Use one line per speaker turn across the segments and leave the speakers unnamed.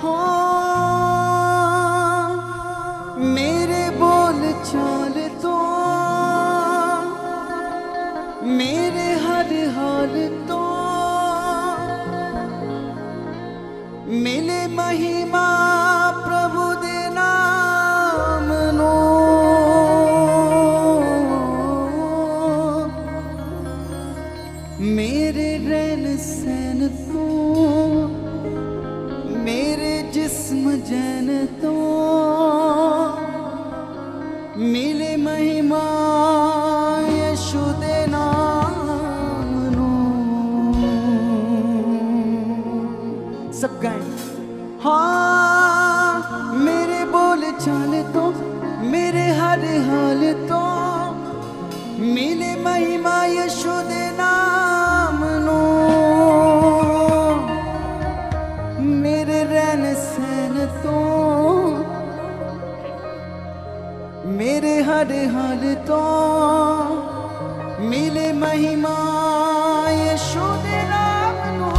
हो मेरे बोल चाल तो मेरे हर हाल तो मिले महिमा प्रभु दे नाम नो। मेरे रहन सहन तो मेरे जिस्म जैन तो मिले महिमा यीशु दे नाम नो। सब गाएं। हाँ मेरे बोल चाल तो मेरे हर हाल तो मिले महिमा यीशु दे नाम नो। मेरे रहन सहन तो मेरे हर हाल तो मिले महिमा यीशु दे नाम नो।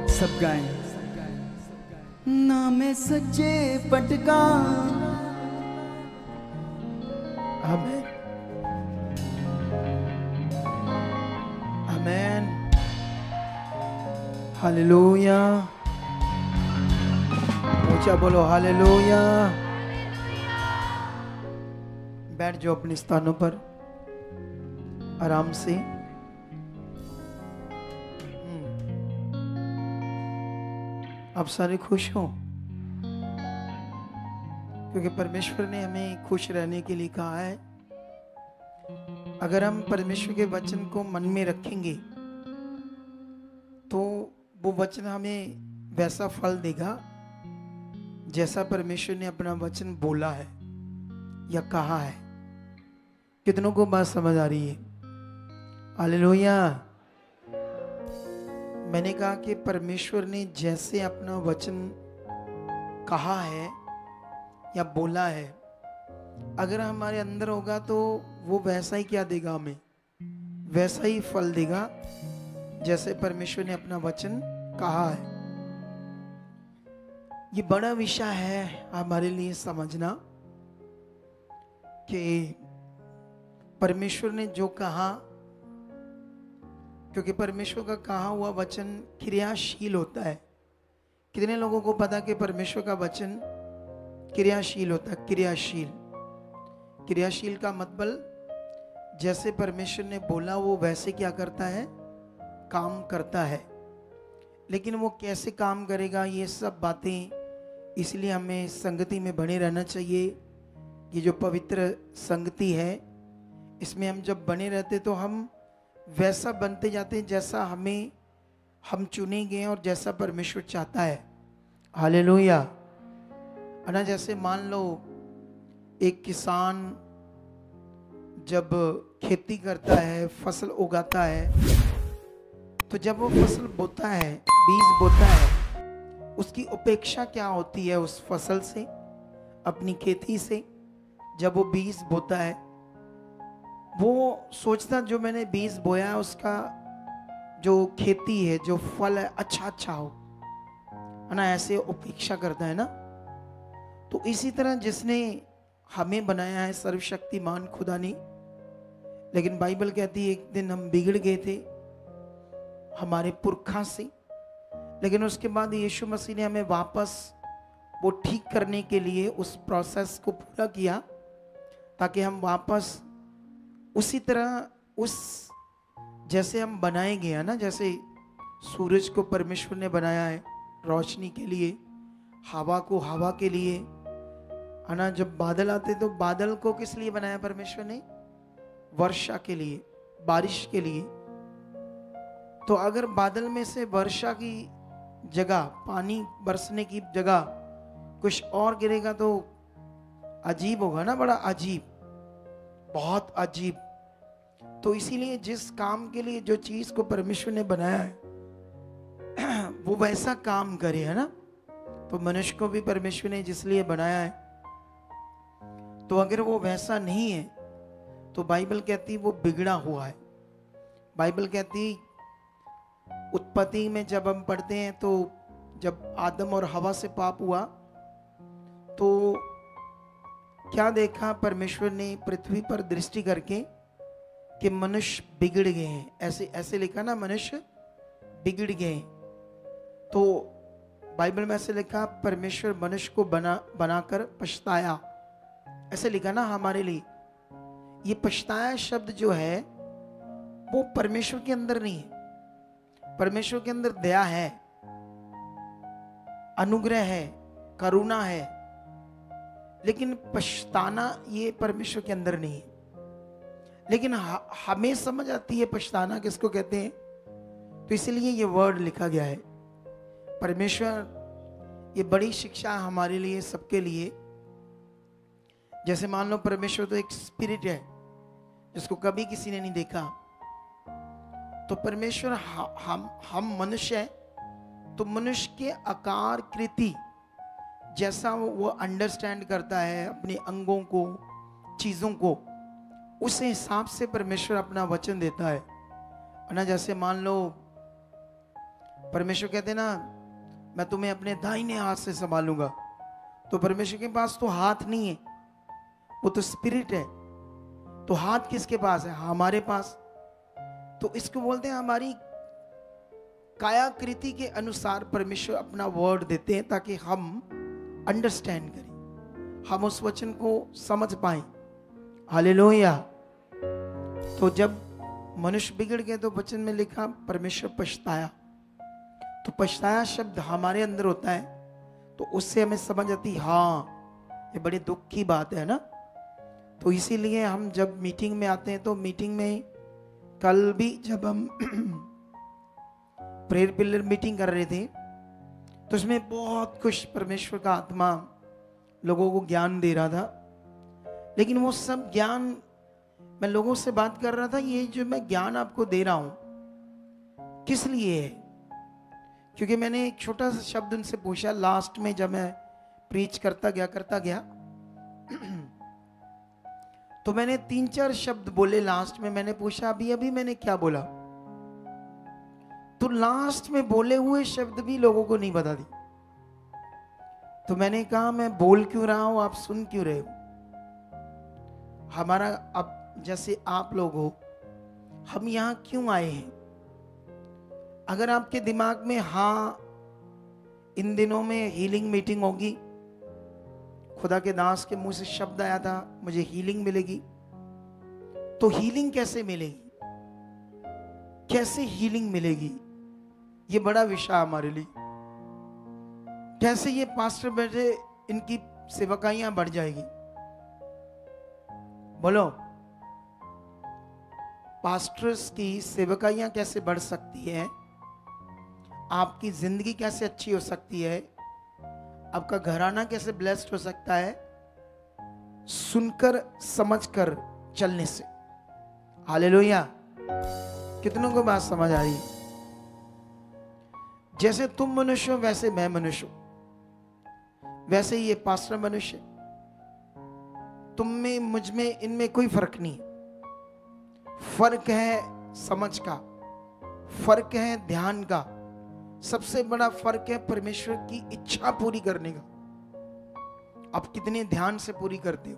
सब गाएं। ना मैं सच्चे पटका
आमेन आमेन हालेलुया। ऊंचा बोलो हालेलुया। बैठ जाओ अपने स्थानों पर आराम से। आप सारे खुश हो क्योंकि परमेश्वर ने हमें खुश रहने के लिए कहा है। अगर हम परमेश्वर के वचन को मन में रखेंगे तो वो वचन हमें वैसा फल देगा जैसा परमेश्वर ने अपना वचन बोला है या कहा है। कितनों को बात समझ आ रही है? हालेलुया। मैंने कहा कि परमेश्वर ने जैसे अपना वचन कहा है या बोला है, अगर हमारे अंदर होगा तो वो वैसा ही क्या देगा, हमें वैसा ही फल देगा जैसे परमेश्वर ने अपना वचन कहा है। ये बड़ा विषय है हमारे लिए समझना कि परमेश्वर ने जो कहा, क्योंकि परमेश्वर का कहा हुआ वचन क्रियाशील होता है। कितने लोगों को पता कि परमेश्वर का वचन क्रियाशील होता है? क्रियाशील, क्रियाशील का मतलब जैसे परमेश्वर ने बोला वो वैसे क्या करता है, काम करता है। लेकिन वो कैसे काम करेगा, ये सब बातें, इसलिए हमें संगति में बने रहना चाहिए। ये जो पवित्र संगति है, इसमें हम जब बने रहते तो हम वैसा बनते जाते हैं जैसा हम चुने गए और जैसा परमेश्वर चाहता है। हालेलुया। ना जैसे मान लो एक किसान जब खेती करता है, फसल उगाता है, तो जब वो फसल बोता है, बीज बोता है, उसकी अपेक्षा क्या होती है उस फसल से, अपनी खेती से? जब वो बीज बोता है वो सोचता जो मैंने बीज बोया है उसका जो खेती है, जो फल है, अच्छा हो, है ना, ऐसे अपेक्षा करता है ना। तो इसी तरह जिसने हमें बनाया है सर्वशक्तिमान खुदा ने, लेकिन बाइबल कहती है एक दिन हम बिगड़ गए थे हमारे पुरखा से, लेकिन उसके बाद यीशु मसीह ने हमें वापस वो ठीक करने के लिए उस प्रोसेस को पूरा किया ताकि हम वापस उसी तरह, उस जैसे हम बनाए गए हैं ना, जैसे सूरज को परमेश्वर ने बनाया है रोशनी के लिए, हवा को हवा के लिए, है ना। जब बादल आते तो बादल को किस लिए बनाया परमेश्वर ने? वर्षा के लिए, बारिश के लिए। तो अगर बादल में से वर्षा की जगह, पानी बरसने की जगह कुछ और गिरेगा तो अजीब होगा ना, बड़ा अजीब, बहुत अजीब। तो इसीलिए जिस काम के लिए जो चीज को परमेश्वर ने बनाया है वो वैसा काम करे, है ना। तो मनुष्य को भी परमेश्वर ने जिसलिए बनाया है, तो अगर वो वैसा नहीं है तो बाइबल कहती वो बिगड़ा हुआ है। बाइबल कहती उत्पत्ति में जब हम पढ़ते हैं तो जब आदम और हवा से पाप हुआ तो क्या देखा परमेश्वर ने पृथ्वी पर दृष्टि करके कि मनुष्य बिगड़ गए हैं। ऐसे ऐसे लिखा ना, मनुष्य बिगड़ गए। तो बाइबल में ऐसे लिखा परमेश्वर मनुष्य को बनाकर पछताया, ऐसे लिखा ना हमारे लिए। ये पछताया शब्द जो है वो परमेश्वर के अंदर नहीं है। परमेश्वर के अंदर दया है, अनुग्रह है, करुणा है, लेकिन पछताना ये परमेश्वर के अंदर नहीं है। लेकिन हमें समझ आती है पछताना किसको कहते हैं, तो इसलिए ये वर्ड लिखा गया है। परमेश्वर ये बड़ी शिक्षा है हमारे लिए, सबके लिए। जैसे मान लो परमेश्वर तो एक स्पिरिट है जिसको कभी किसी ने नहीं देखा, तो परमेश्वर हम मनुष्य हैं, तो मनुष्य के आकार कृति जैसा वो अंडरस्टैंड करता है अपने अंगों को, चीज़ों को, उस हिसाब से परमेश्वर अपना वचन देता है ना। जैसे मान लो परमेश्वर कहते ना मैं तुम्हें अपने दाहिने हाथ से संभालूंगा, तो परमेश्वर के पास तो हाथ नहीं है, वो तो स्पिरिट है। तो हाथ किसके पास है? हमारे पास। तो इसको बोलते हैं हमारी कायाकृति के अनुसार परमेश्वर अपना वर्ड देते हैं ताकि हम अंडरस्टैंड करें, हम उस वचन को समझ पाएं। हालेलुया। तो जब मनुष्य बिगड़ गए तो वचन में लिखा परमेश्वर पछताया। तो पछताया शब्द हमारे अंदर होता है, तो उससे हमें समझ आती हाँ ये बड़ी दुख की बात है ना। तो इसीलिए हम जब मीटिंग में आते हैं, तो मीटिंग में कल भी जब हम प्रेयर पिलर मीटिंग कर रहे थे तो उसमें बहुत कुछ परमेश्वर का आत्मा लोगों को ज्ञान दे रहा था। लेकिन वो सब ज्ञान मैं लोगों से बात कर रहा था, ये जो मैं ज्ञान आपको दे रहा हूं किस लिए है? क्योंकि मैंने एक छोटा सा शब्द उनसे पूछा लास्ट में, जब मैं प्रीच करता गया तो मैंने 3-4 शब्द बोले। लास्ट में मैंने पूछा अभी मैंने क्या बोला, तो लास्ट में बोले हुए शब्द भी लोगों को नहीं बता दी। तो मैंने कहा मैं बोल क्यों रहा हूं, आप सुन क्यों रहे हो? हमारा अब जैसे आप लोग हो, हम यहां क्यों आए हैं? अगर आपके दिमाग में हाँ इन दिनों में हीलिंग मीटिंग होगी, खुदा के दास के मुंह से शब्द आया था मुझे हीलिंग मिलेगी, तो हीलिंग कैसे मिलेगी, कैसे हीलिंग मिलेगी, ये बड़ा विषय हमारे लिए। कैसे ये पास्टर बैठे इनकी सेवकाइयां बढ़ जाएगी? बोलो, पास्टर्स की सेवकाइयां कैसे बढ़ सकती है? आपकी जिंदगी कैसे अच्छी हो सकती है? आपका घराना कैसे ब्लेस्ड हो सकता है? सुनकर समझकर चलने से। हालेलुया। कितनों को बात समझ आ रही है? जैसे तुम मनुष्य हो वैसे मैं मनुष्य हूं, वैसे ये पास्टर मनुष्य। तुम में, मुझ में, इनमें कोई फर्क नहीं। फर्क है समझ का, फर्क है ध्यान का, सबसे बड़ा फर्क है परमेश्वर की इच्छा पूरी करने का। आप कितने ध्यान से पूरी करते हो,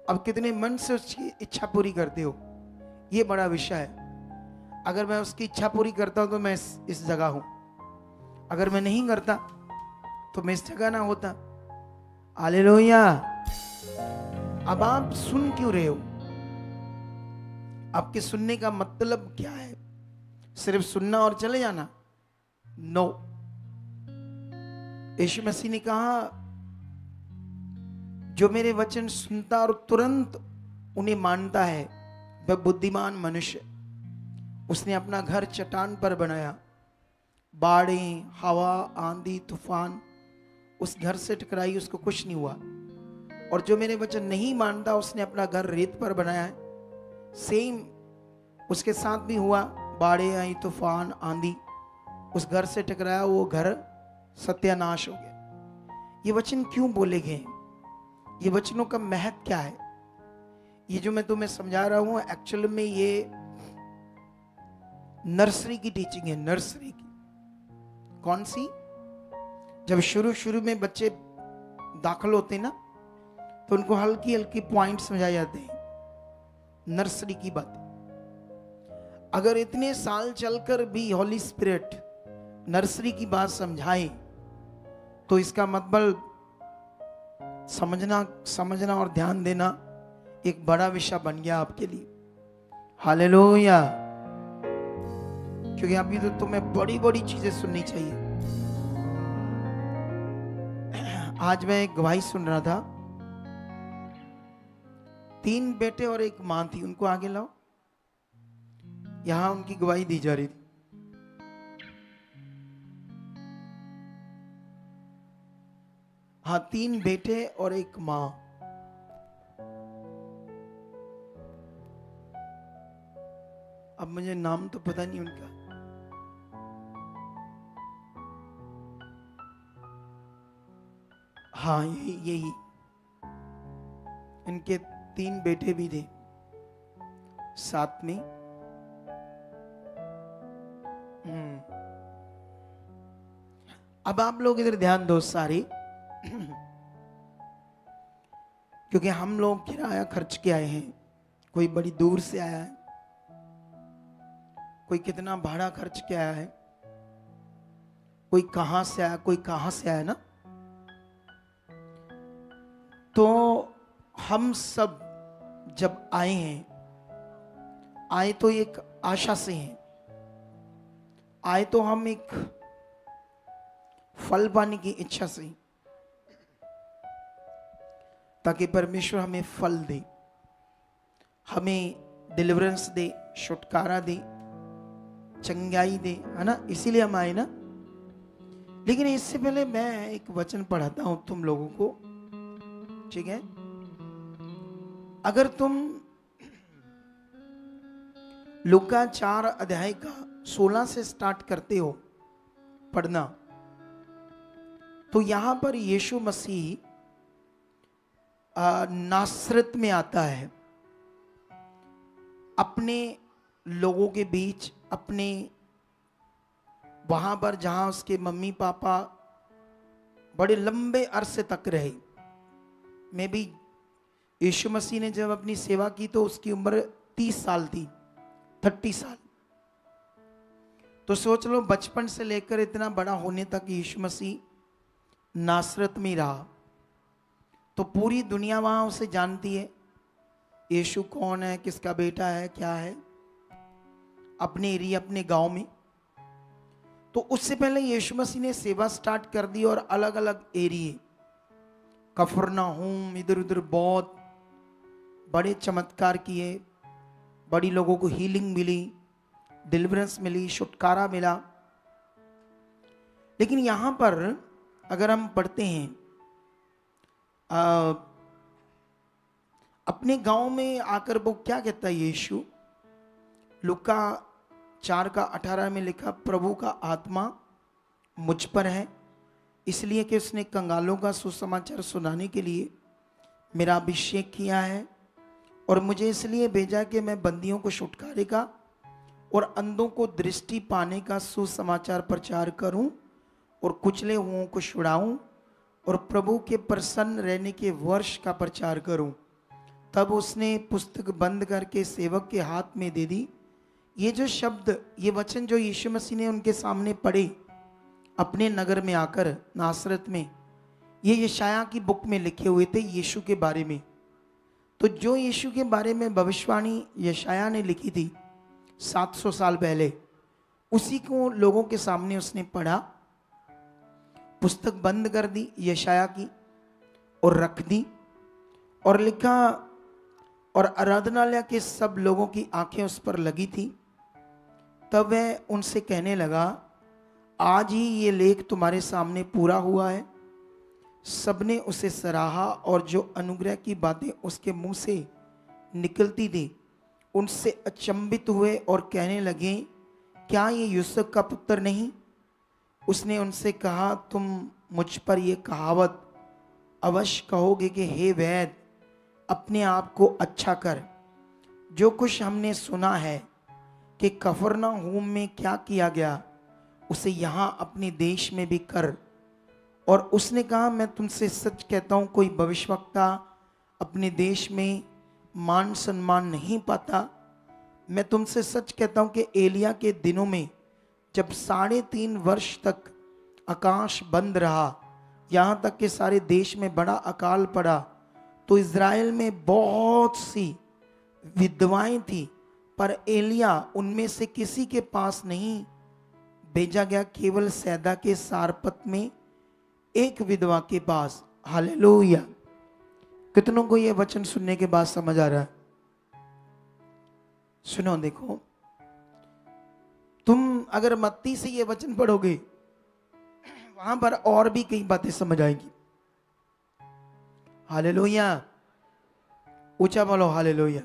आप कितने मन से उसकी इच्छा पूरी करते हो, ये बड़ा विषय है। अगर मैं उसकी इच्छा पूरी करता हूं तो मैं इस जगह हूं, अगर मैं नहीं करता तो मैं इस जगह ना होता। हालेलुया। अब आप सुन क्यों रहे हो? आपके सुनने का मतलब क्या है? सिर्फ सुनना और चले जाना? नो। यीशु मसीह ने कहा जो मेरे वचन सुनता और तुरंत उन्हें मानता है वह बुद्धिमान मनुष्य। उसने अपना घर चट्टान पर बनाया, बाढ़ें, हवा, आंधी, तूफान उस घर से टकराई, उसको कुछ नहीं हुआ। और जो मेरे वचन नहीं मानता उसने अपना घर रेत पर बनाया है, सेम उसके साथ भी हुआ। बाढ़ें आई, तूफान, आंधी, उस घर से टकराया, वो घर सत्यानाश हो गया। ये वचन क्यों बोले गए? ये वचनों का महत्व क्या है? ये जो मैं तुम्हें समझा रहा हूं एक्चुअल में ये नर्सरी की टीचिंग है, नर्सरी की। कौन सी? जब शुरू शुरू में बच्चे दाखिल होते हैं ना, तो उनको हल्की हल्की पॉइंट समझाए जाते हैं, नर्सरी की बात। अगर इतने साल चलकर भी हॉली स्पिरिट नर्सरी की बात समझाए, तो इसका मतलब समझना और ध्यान देना एक बड़ा विषय बन गया आपके लिए। हालेलुया। क्योंकि अभी तो तुम्हें बड़ी बड़ी चीजें सुननी चाहिए। आज मैं एक गवाही सुन रहा था, 3 बेटे और एक मां थी। उनको आगे लाओ, यहां उनकी गवाही दी जा रही थी। हाँ, 3 बेटे और एक मां। अब मुझे नाम तो पता नहीं उनका। हाँ, यही इनके 3 बेटे भी थे साथ में। अब आप लोग इधर ध्यान दो सारे, क्योंकि हम लोग किराया खर्च के आए हैं। कोई बड़ी दूर से आया है, कोई कितना भाड़ा खर्च के आया है, कोई कहां से आया, कोई कहां से आया ना। तो हम सब जब आए हैं, आए तो एक आशा से हैं, आए तो हम एक फल पाने की इच्छा से, ताकि परमेश्वर हमें फल दे, हमें डिलीवरेंस दे, छुटकारा दे, चंगाई दे, है ना। इसीलिए हम आए ना। लेकिन इससे पहले मैं एक वचन पढ़ाता हूं तुम लोगों को, ठीक है? अगर तुम लूका 4 अध्याय का 16 से स्टार्ट करते हो पढ़ना, तो यहां पर यीशु मसीह नासरत में आता है, अपने लोगों के बीच, अपने वहां पर जहां उसके मम्मी पापा बड़े लंबे अरसे तक रहे। मैं भी, यीशु मसीह ने जब अपनी सेवा की तो उसकी उम्र 30 साल थी, 30 साल। तो सोच लो, बचपन से लेकर इतना बड़ा होने तक यीशु मसीह नासरत में रहा। तो पूरी दुनिया वहां उसे जानती है, यीशु कौन है, किसका बेटा है, क्या है, अपने एरिया, अपने गांव में। तो उससे पहले यीशु मसीह ने सेवा स्टार्ट कर दी और अलग अलग एरिए, कफरनहूम, इधर उधर बहुत बड़े चमत्कार किए, बड़ी लोगों को हीलिंग मिली, डिलीवरेंस मिली, छुटकारा मिला। लेकिन यहां पर अगर हम पढ़ते हैं, अपने गांव में आकर वो क्या कहता है यीशु? लूका 4 का 18 में लिखा, प्रभु का आत्मा मुझ पर है, इसलिए कि उसने कंगालों का सुसमाचार सुनाने के लिए मेरा अभिषेक किया है, और मुझे इसलिए भेजा कि मैं बंदियों को छुटकारे का और अंधों को दृष्टि पाने का सुसमाचार प्रचार करूं, और कुचले हुओं को छुड़ाऊं, और प्रभु के प्रसन्न रहने के वर्ष का प्रचार करूं। तब उसने पुस्तक बंद करके सेवक के हाथ में दे दी। ये जो शब्द, ये वचन जो यीशु मसीह ने उनके सामने पढ़े अपने नगर में आकर नासरत में, ये यशाया की बुक में लिखे हुए थे यीशु के बारे में। तो जो यीशु के बारे में भविष्यवाणी यशाया ने लिखी थी 700 साल पहले, उसी को लोगों के सामने उसने पढ़ा, पुस्तक बंद कर दी यशाया की और रख दी, और लिखा, और आराधनालय के सब लोगों की आंखें उस पर लगी थी। तब वह उनसे कहने लगा, आज ही ये लेख तुम्हारे सामने पूरा हुआ है। सबने उसे सराहा, और जो अनुग्रह की बातें उसके मुंह से निकलती थी उनसे अचंभित हुए और कहने लगे, क्या ये यूसुफ का पुत्र नहीं? उसने उनसे कहा, तुम मुझ पर यह कहावत अवश्य कहोगे कि हे वैद्य, अपने आप को अच्छा कर। जो कुछ हमने सुना है कि कफरनहूम में क्या किया गया उसे यहाँ अपने देश में भी कर। और उसने कहा, मैं तुमसे सच कहता हूँ, कोई भविष्यवक्ता अपने देश में मान सम्मान नहीं पाता। मैं तुमसे सच कहता हूँ कि एलिया के दिनों में जब 3.5 वर्ष तक आकाश बंद रहा, यहाँ तक कि सारे देश में बड़ा अकाल पड़ा, तो इज़राइल में बहुत सी विधवाएं थी, पर एलिया उनमें से किसी के पास नहीं भेजा गया, केवल सैदा के सारपत में एक विधवा के पास। हालेलुया। कितनों को यह वचन सुनने के बाद समझ आ रहा है? सुनो, देखो, तुम अगर मत्ती से ये वचन पढ़ोगे वहां पर और भी कई बातें समझ आएंगी। हालेलुया, ऊंचा बोलो हालेलुया।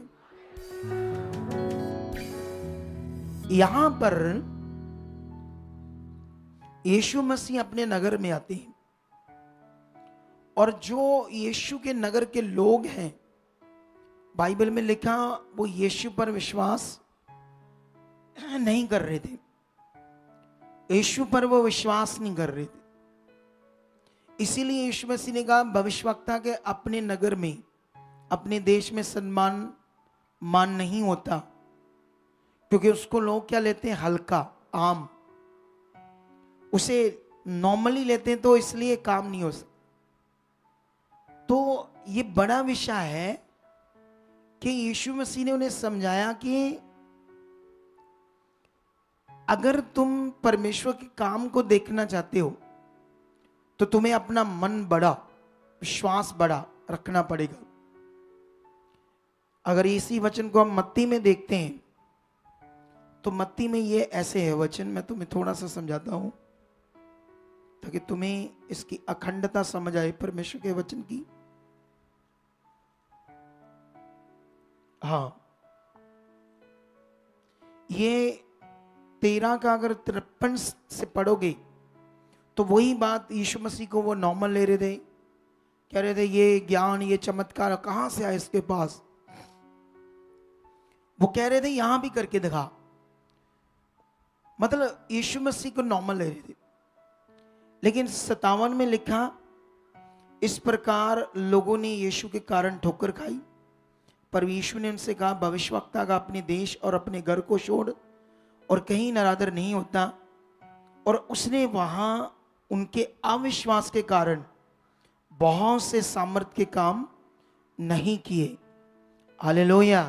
यहां पर यीशु मसीह अपने नगर में आते हैं, और जो यीशु के नगर के लोग हैं, बाइबल में लिखा, वो यीशु पर विश्वास नहीं कर रहे थे। यीशु पर वो विश्वास नहीं कर रहे थे। इसीलिए यीशु मसीह ने कहा, भविष्यवक्ता के अपने नगर में, अपने देश में सम्मान मान नहीं होता, क्योंकि उसको लोग क्या लेते हैं? हल्का, आम, उसे नॉर्मली लेते हैं, तो इसलिए काम नहीं हो सकता। तो ये बड़ा विषय है कि यीशु मसीह ने उन्हें समझाया कि अगर तुम परमेश्वर के काम को देखना चाहते हो तो तुम्हें अपना मन बड़ा, विश्वास बड़ा रखना पड़ेगा। अगर इसी वचन को हम मत्ती में देखते हैं तो मत्ती में ये ऐसे है वचन, मैं तुम्हें थोड़ा सा समझाता हूं ताकि तुम्हें इसकी अखंडता समझ आए परमेश्वर के वचन की। हाँ, ये 13 का अगर 53 से पढ़ोगे तो वही बात यीशु मसीह को वो नॉर्मल ले रहे थे, कह रहे थे ये ज्ञान, ये चमत्कार कहां से आए इसके पास। वो कह रहे थे यहां भी करके दिखा, मतलब यीशु मसीह को नॉर्मल ले रहे थे। लेकिन 57 में लिखा, इस प्रकार लोगों ने यीशु के कारण ठोकर खाई, पर यीशु ने उनसे कहा, भविष्यवक्ता का अपने देश और अपने घर को छोड़ और कहीं नरादर नहीं होता। और उसने वहां उनके अविश्वास के कारण बहुत से सामर्थ के काम नहीं किए। हालेलुया।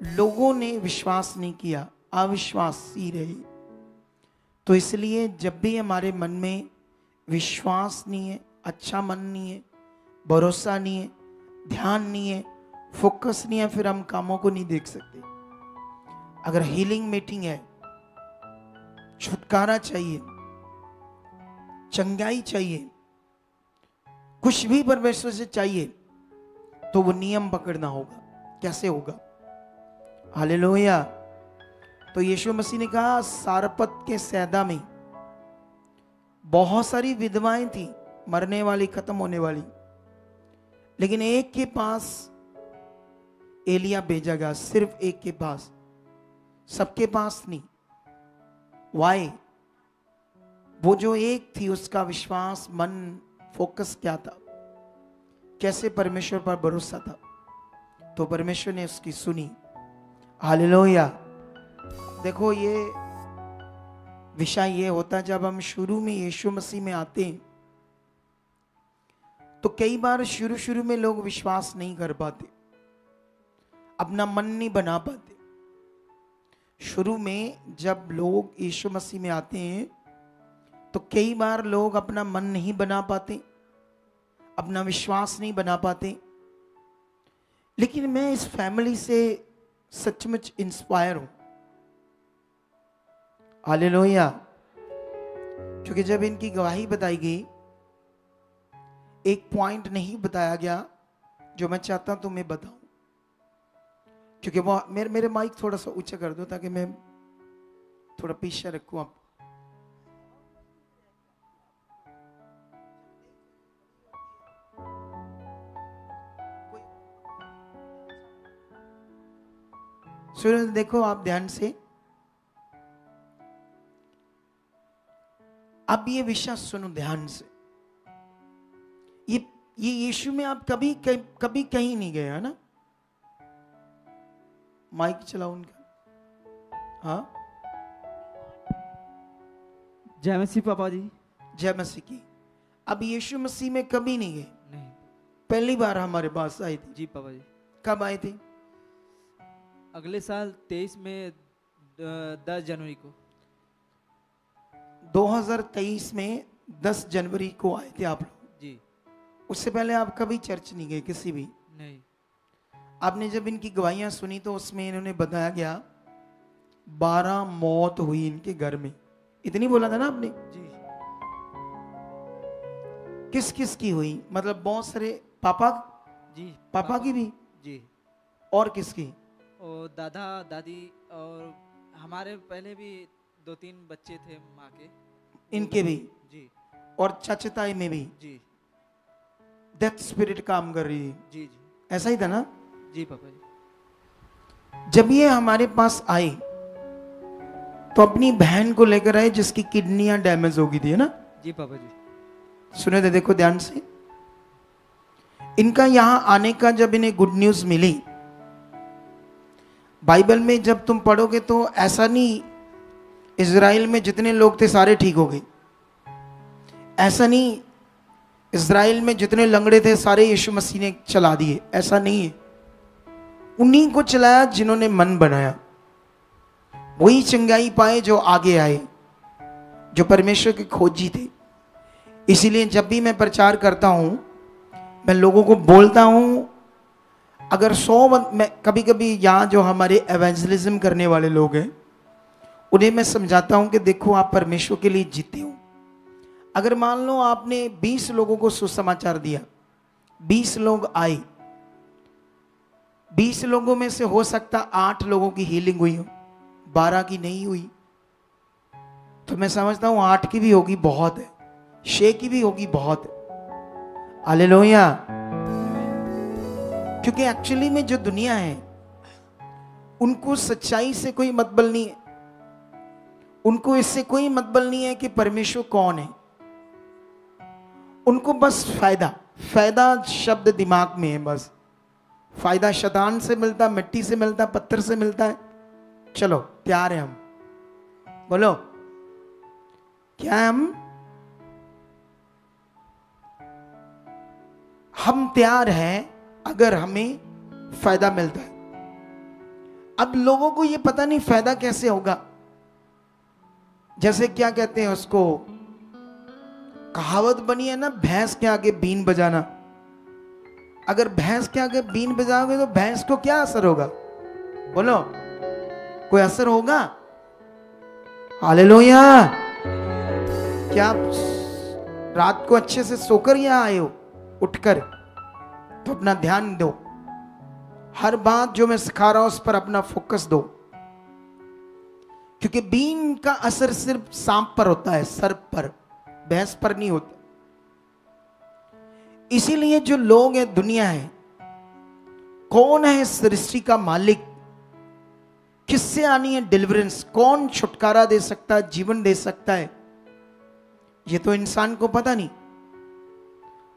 लोगों ने विश्वास नहीं किया, अविश्वासी रहे। तो इसलिए जब भी हमारे मन में विश्वास नहीं है, अच्छा मन नहीं है, भरोसा नहीं है, ध्यान नहीं है, फोकस नहीं है, फिर हम कामों को नहीं देख सकते। अगर हीलिंग मीटिंग है, छुटकारा चाहिए, चंगाई चाहिए, कुछ भी परमेश्वर से चाहिए, तो वो नियम पकड़ना होगा। कैसे होगा? हालेलुया। तो यीशु मसीह ने कहा, सारपत के सैदा में बहुत सारी विधवाएं थी, मरने वाली, खत्म होने वाली, लेकिन एक के पास एलिया भेजा गया, सिर्फ एक के पास, सबके पास नहीं। वाई? वो जो एक थी उसका विश्वास, मन, फोकस क्या था? कैसे परमेश्वर पर भरोसा था? तो परमेश्वर ने उसकी सुनी। हालेलुया। देखो, ये विषय ये होता है जब हम शुरू में यीशु मसीह में आते हैं, तो कई बार शुरू में लोग विश्वास नहीं कर पाते, अपना मन नहीं बना पाते। शुरू में जब लोग यीशु मसीह में आते हैं तो कई बार लोग अपना मन नहीं बना पाते, अपना विश्वास नहीं बना पाते। लेकिन मैं इस फैमिली से सचमुच इंस्पायर हूं। हालेलुया। क्योंकि जब इनकी गवाही बताई गई, एक पॉइंट नहीं बताया गया जो मैं चाहता हूं तुम्हें बताऊं। क्योंकि वो मेरे माइक थोड़ा सा ऊंचा कर दो ताकि मैं थोड़ा पीछे रखूं आप। सुनो, देखो आप ध्यान से, अब ये विषय सुनो ध्यान से। ये यीशु में आप कभी कभी कहीं नहीं गए, है ना? माइक चलाओ उनका। हाँ,
जय मसीह पापा जी।
जय मसीह की। अब यीशु मसीह में कभी नहीं गए?
नहीं।
पहली बार हमारे पास आए थे।
जी पापा जी।
कब आए थे?
अगले साल 23 में 10 जनवरी को।
2023 में 10 जनवरी को आए थे आप लोग?
जी।
उससे पहले आप कभी चर्च नहीं गए किसी भी?
नहीं।
आपने जब इनकी गवाहियां सुनी तो उसमें इन्होंने बताया गया 12 मौत हुई इनके घर में, इतनी बोला था ना आपने?
जी।
किस किस की हुई? मतलब बहुत सारे पापा?
जी।
पापा की भी?
जी।
और किसकी?
और दादा दादी और हमारे पहले भी 2-3 बच्चे थे माँ के,
इनके भी?
जी।
और चाचताई में भी
जी।
डेथ स्पिरिट काम कर रही है?
जी जी।
ऐसा ही था ना?
जी पापा जी।
जब ये हमारे पास आए तो अपनी बहन को लेकर आए जिसकी किडनियां डैमेज हो गई थी, है ना?
जी पापा जी।
सुने थे, देखो ध्यान से। इनका यहां आने का जब इन्हें गुड न्यूज मिली, बाइबल में जब तुम पढ़ोगे तो ऐसा नहीं इजराइल में जितने लोग थे सारे ठीक हो गए, ऐसा नहीं इजराइल में जितने लंगड़े थे सारे यीशु मसीह ने चला दिए, ऐसा नहीं है। उन्हीं को चलाया जिन्होंने मन बनाया, वही चंगाई पाए जो आगे आए, जो परमेश्वर के खोजी थे। इसीलिए जब भी मैं प्रचार करता हूं मैं लोगों को बोलता हूं, अगर 100 मैं कभी कभी यहाँ जो हमारे एवेंजलिज्म करने वाले लोग हैं उन्हें मैं समझाता हूं कि देखो आप परमेश्वर के लिए जीते हो। अगर मान लो आपने 20 लोगों को सुसमाचार दिया, 20 लोग आए, 20 लोगों में से हो सकता 8 लोगों की हीलिंग हुई हो, 12 की नहीं हुई, तो मैं समझता हूं 8 की भी होगी बहुत है, 6 की भी होगी बहुत है। हालेलुया। क्योंकि एक्चुअली में जो दुनिया है उनको सच्चाई से कोई मतलब नहीं है, उनको इससे कोई मतलब नहीं है कि परमेश्वर कौन है। उनको बस फायदा शब्द दिमाग में है, बस फायदा शैतान से मिलता, मिट्टी से मिलता, पत्थर से मिलता है। चलो तैयार है हम? बोलो क्या है हम तैयार हैं अगर हमें फायदा मिलता है। अब लोगों को ये पता नहीं फायदा कैसे होगा। जैसे क्या कहते हैं उसको, कहावत बनी है ना, भैंस के आगे बीन बजाना। अगर भैंस के आगे बीन बजाओगे तो भैंस को क्या असर होगा? बोलो, कोई असर होगा? हालेलुया। क्या आप रात को अच्छे से सोकर यहां आए हो? उठकर तो अपना ध्यान दो, हर बात जो मैं सिखा रहा हूं उस पर अपना फोकस दो, क्योंकि बीन का असर सिर्फ सांप पर होता है, सर्प पर, भैंस पर नहीं होता। इसीलिए जो लोग हैं, दुनिया है, कौन है सृष्टि का मालिक, किससे आनी है डिलीवरेंस, कौन छुटकारा दे सकता है, जीवन दे सकता है, ये तो इंसान को पता नहीं।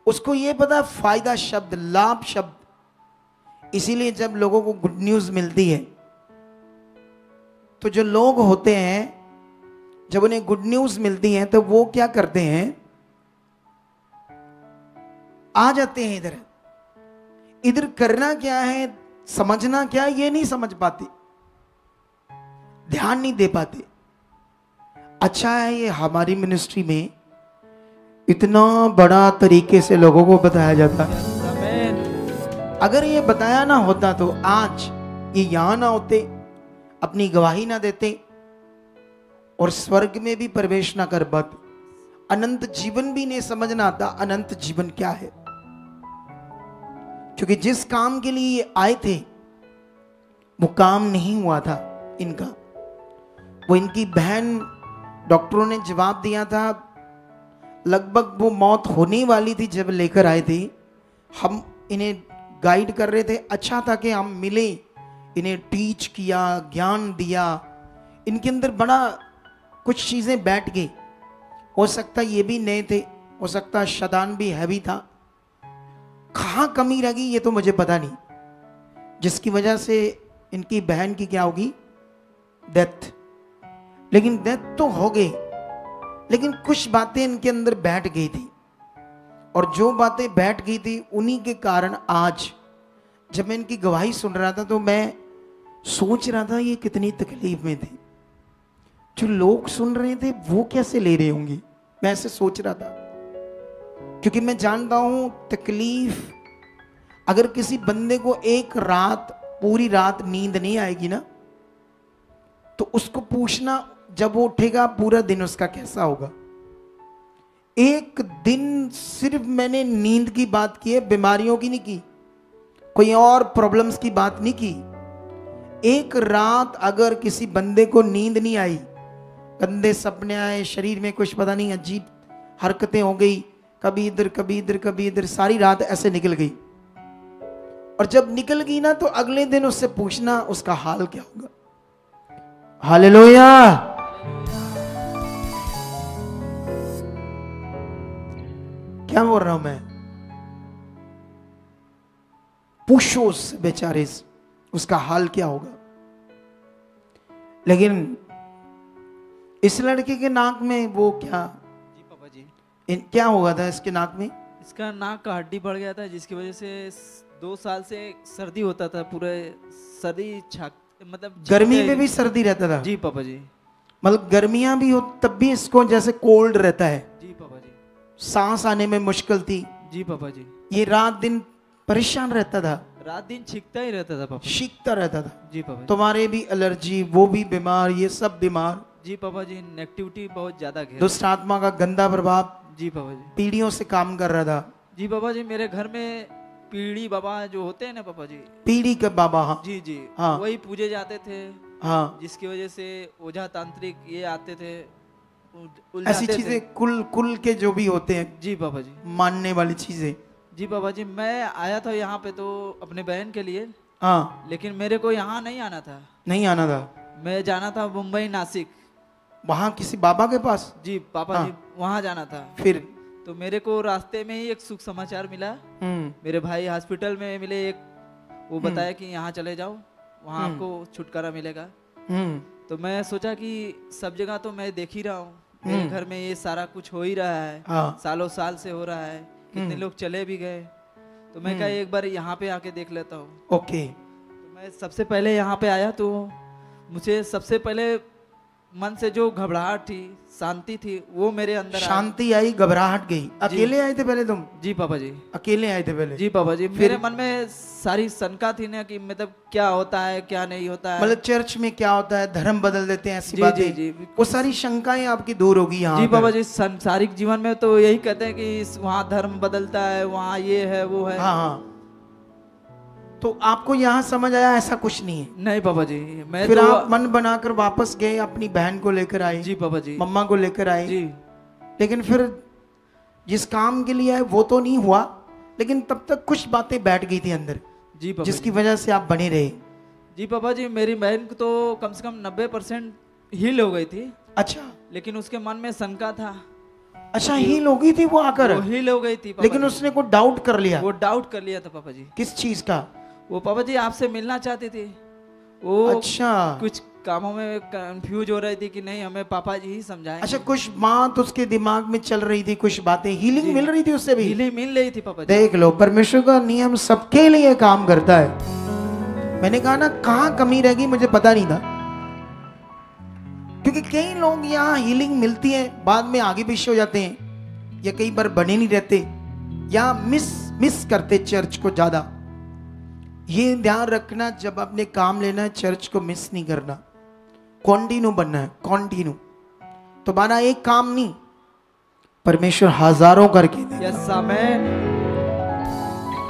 उसको ये पता फायदा शब्द, लाभ शब्द। इसीलिए जब लोगों को गुड न्यूज मिलती है तो जो लोग होते हैं, जब उन्हें गुड न्यूज मिलती है तो वो क्या करते हैं? आ जाते हैं इधर। इधर करना क्या है, समझना क्या है, ये नहीं समझ पाते, ध्यान नहीं दे पाते। अच्छा है ये हमारी मिनिस्ट्री में इतना बड़ा तरीके से लोगों को बताया जाता है। अगर ये बताया ना होता तो आज ये यहां ना होते, अपनी गवाही ना देते और स्वर्ग में भी प्रवेश ना कर पाते, अनंत जीवन भी नहीं समझना आता अनंत जीवन क्या है। क्योंकि जिस काम के लिए ये आए थे वो काम नहीं हुआ था इनका। वो इनकी बहन, डॉक्टरों ने जवाब दिया था, लगभग वो मौत होने वाली थी जब लेकर आए थे। हम इन्हें गाइड कर रहे थे, अच्छा था कि हम मिले, इन्हें टीच किया, ज्ञान दिया, इनके अंदर बड़ा कुछ चीजें बैठ गई। हो सकता ये भी नए थे, हो सकता शैतान भी हैवी था। कहाँ कमी रह गई ये तो मुझे पता नहीं, जिसकी वजह से इनकी बहन की क्या होगी, डेथ। लेकिन डेथ तो हो गई, लेकिन कुछ बातें इनके अंदर बैठ गई थी, और जो बातें बैठ गई थी उन्हीं के कारण आज जब मैं इनकी गवाही सुन रहा था तो मैं सोच रहा था ये कितनी तकलीफ में थे। जो लोग सुन रहे थे वो कैसे ले रहे होंगे, मैं ऐसे सोच रहा था। क्योंकि मैं जानता हूं तकलीफ, अगर किसी बंदे को एक रात पूरी रात नींद नहीं आएगी ना, तो उसको पूछना जब वो उठेगा पूरा दिन उसका कैसा होगा। एक दिन सिर्फ मैंने नींद की बात की है, बीमारियों की नहीं की, कोई और प्रॉब्लम्स की बात नहीं की। एक रात अगर किसी बंदे को नींद नहीं आई, गंदे सपने आए, शरीर में कुछ पता नहीं अजीब हरकतें हो गई, कभी इधर कभी इधर कभी इधर, सारी रात ऐसे निकल गई, और जब निकल गई ना तो अगले दिन उससे पूछना उसका हाल क्या होगा। हालेलुया। क्या बोल रहा हूं मैं, पूछो उससे बेचारे उसका हाल क्या होगा। लेकिन इस लड़के के नाक में वो क्या,
जी पापा जी,
क्या हुआ था इसके नाक में?
इसका नाक का हड्डी बढ़ गया था, जिसकी वजह से 2 साल से सर्दी होता था, पूरे सर्दी मतलब
गर्मी में भी सर्दी रहता था?
जी पापा जी।
मतलब गर्मियां भी हो तब भी इसको जैसे कोल्ड रहता है?
जी पापा जी।
सांस आने में मुश्किल थी?
जी पापा जी।
ये रात दिन परेशान रहता था?
रात दिन छींकता ही रहता था पापा।
छींकता रहता था?
जी पापा जी।
तुम्हारे भी एलर्जी, वो भी बीमार, ये सब बीमार?
जी पापा जी, नेगेटिविटी बहुत ज्यादा घेरा।
दुष्ट आत्मा का गंदा प्रभाव
जी पापा जी।
पीढ़ियों से काम कर रहा था?
जी पापा जी, मेरे घर में पीढ़ी बाबा जो होते हैं ना पापा जी,
पीढ़ी के बाबा? हाँ
जी जी,
हाँ।
वही पूजे जाते थे।
हाँ,
जिसकी वजह से ओझा तांत्रिक ये आते थे,
ऐसी
उलझाते थे।
चीजें कुल के जो भी होते हैं
जी पापा जी।
मानने वाली चीजें।
जी पापा जी, मैं आया था यहाँ पे तो अपने बहन के लिए,
हाँ,
लेकिन मेरे को यहाँ नहीं आना था,
नहीं आना था?
मैं जाना था मुंबई नासिक।
वहां किसी बाबा के पास?
जी पापा
हाँ।
जी, वहाँ जाना था।
फिर?
तो मेरे को रास्ते में ही एक सुख समाचार मिला। मेरे भाई हॉस्पिटल में मिले, एक वो बताया कि यहाँ चले जाओ, वहाँ आपको छुटकारा मिलेगा। तो मैं सोचा कि सब जगह तो मैं देख ही रहा हूँ, मेरे घर में ये सारा कुछ हो ही रहा है,
हाँ।
सालों साल से हो रहा है, कितने लोग चले भी गए, तो मैं कहा एक बार यहाँ पे आके देख लेता हूँ।
ओके।
तो मैं सबसे पहले यहाँ पे आया तो मुझे सबसे पहले मन से जो घबराहट थी, शांति थी, वो मेरे अंदर आई।
शांति आई, घबराहट गई। अकेले आए थे पहले तुम?
जी पापा जी।
अकेले आए थे पहले?
जी पापा जी। मेरे मन में सारी शंका थी ना कि मतलब क्या होता है क्या नहीं होता है,
मतलब चर्च में क्या होता है, धर्म बदल देते हैं, ऐसी
जी,
बातें?
जी, जी।
वो सारी शंकाएं आपकी दूर होगी यहाँ
जी
पर?
पापा जी, संसारिक जीवन में तो यही कहते हैं कि वहाँ धर्म बदलता है, वहाँ ये है वो है।
हाँ हाँ। तो आपको यहाँ समझ आया ऐसा कुछ नहीं है?
नहीं पापा जी। मैं
फिर
तो
आप मन बनाकर वापस गए, अपनी बहन को लेकर आए?
जी पापा जी।
मम्मा को लेकर आए?
जी।
लेकिन फिर जिस काम के लिए आए वो तो नहीं हुआ, लेकिन तब तक कुछ बातें बैठ गई थी अंदर,
जी पापा
जिसकी वजह से आप बने रहे?
जी पापा जी, मेरी बहन को तो कम से कम 90% हील हो गई थी।
अच्छा।
लेकिन उसके मन में शंका था।
अच्छा, हील हो गई थी वो आकर?
वो हील हो गई थी पापा
लेकिन
जी।
उसने को डाउट कर लिया?
वो डाउट कर लिया था पापा जी।
किस चीज का?
वो पापा जी आपसे मिलना चाहती थी वो।
अच्छा।
कुछ कामों में कंफ्यूज हो रही थी कि नहीं हमें पापा जी ही समझाएंगे।
अच्छा, कुछ बात उसके दिमाग में चल रही थी, कुछ बातें हीलिंग मिल रही थी उससे भी?
हीलिंग मिल रही थी पापा जी।
देख लो, परमेश्वर का नियम सबके लिए काम करता है। मैंने कहा ना, कहाँ कमी रहेगी मुझे पता नहीं था, क्योंकि कई लोग यहाँ हीलिंग मिलती है, बाद में आगे पीछे हो जाते हैं, या कई बार बने नहीं रहते, या मिस करते चर्च को ज्यादा। ये ध्यान रखना, जब अपने काम लेना है चर्च को मिस नहीं करना, कॉन्टिन्यू बनना है, कॉन्टिन्यू। तुम्हारा एक काम नहीं, परमेश्वर हजारों करके दे।
Yes amen.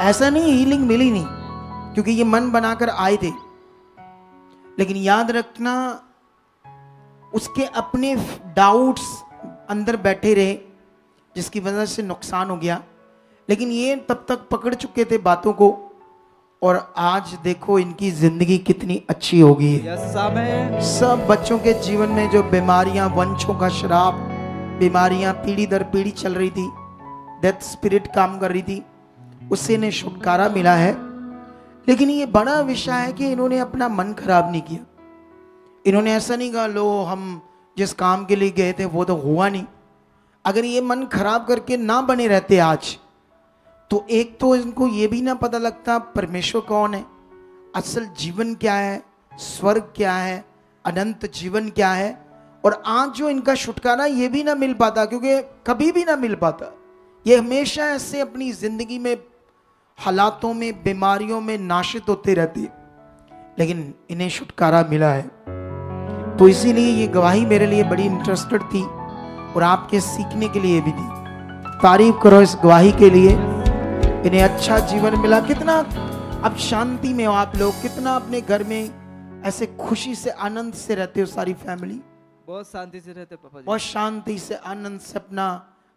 ऐसा नहीं हीलिंग मिली नहीं, क्योंकि ये मन बनाकर आए थे, लेकिन याद रखना उसके अपने डाउट्स अंदर बैठे रहे, जिसकी वजह से नुकसान हो गया। लेकिन ये तब तक पकड़ चुके थे बातों को, और आज देखो इनकी जिंदगी कितनी अच्छी होगी।
Yes amen.
सब बच्चों के जीवन में जो बीमारियां, वंशों का श्राप, बीमारियां पीढ़ी दर पीढ़ी चल रही थी, डेथ स्पिरिट काम कर रही थी, उससे इन्हें छुटकारा मिला है। लेकिन ये बड़ा विषय है कि इन्होंने अपना मन खराब नहीं किया। इन्होंने ऐसा नहीं कहा लो हम जिस काम के लिए गए थे वो तो हुआ नहीं। अगर ये मन खराब करके ना बने रहते आज, तो एक तो इनको ये भी ना पता लगता परमेश्वर कौन है, असल जीवन क्या है, स्वर्ग क्या है, अनंत जीवन क्या है, और आज जो इनका छुटकारा ये भी ना मिल पाता, क्योंकि कभी भी ना मिल पाता। ये हमेशा ऐसे अपनी जिंदगी में हालातों में, बीमारियों में नाशित होते रहते, लेकिन इन्हें छुटकारा मिला है। तो इसीलिए ये गवाही मेरे लिए बड़ी इंटरेस्टेड थी और आपके सीखने के लिए भी थी। तारीफ करो इस गवाही के लिए। इन्हें अच्छा जीवन मिला। कितना अब शांति में हो आप लोग, कितना अपने घर में ऐसे खुशी से आनंद से रहते हो सारी फैमिली।
बहुत शांति से रहते पापा जी।
बहुत शांति से आनंद से अपना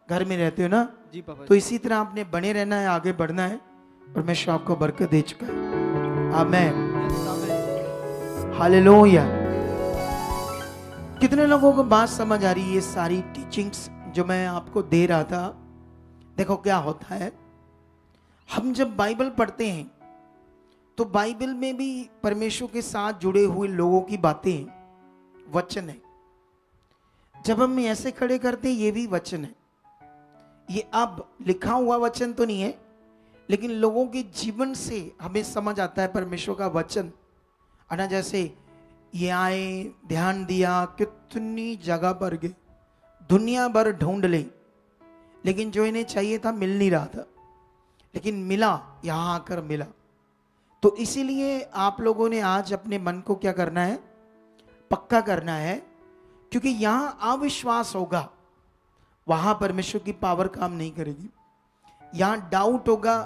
घर में रहते हो ना
जी पापा
तो
जी।
इसी तरह आपने बने रहना है, आगे बढ़ना है। परमेश्वर आपको बरकत दे चुका है। आमीन, हालेलुया। कितने लोगों को बात समझ आ रही है? ये सारी टीचिंग्स जो मैं आपको दे रहा था, देखो क्या होता है, हम जब बाइबल पढ़ते हैं तो बाइबल में भी परमेश्वर के साथ जुड़े हुए लोगों की बातें, वचन है। जब हम ऐसे खड़े करते हैं, ये भी वचन है। ये अब लिखा हुआ वचन तो नहीं है, लेकिन लोगों के जीवन से हमें समझ आता है परमेश्वर का वचन है ना। जैसे ये आए, ध्यान दिया, कितनी जगह पर गए, दुनिया भर ढूंढ ले, लेकिन जो इन्हें चाहिए था मिल नहीं रहा था, लेकिन मिला, यहां आकर मिला। तो इसीलिए आप लोगों ने आज अपने मन को क्या करना है? पक्का करना है, क्योंकि यहां अविश्वास होगा, वहां परमेश्वर की पावर काम नहीं करेगी। यहां डाउट होगा,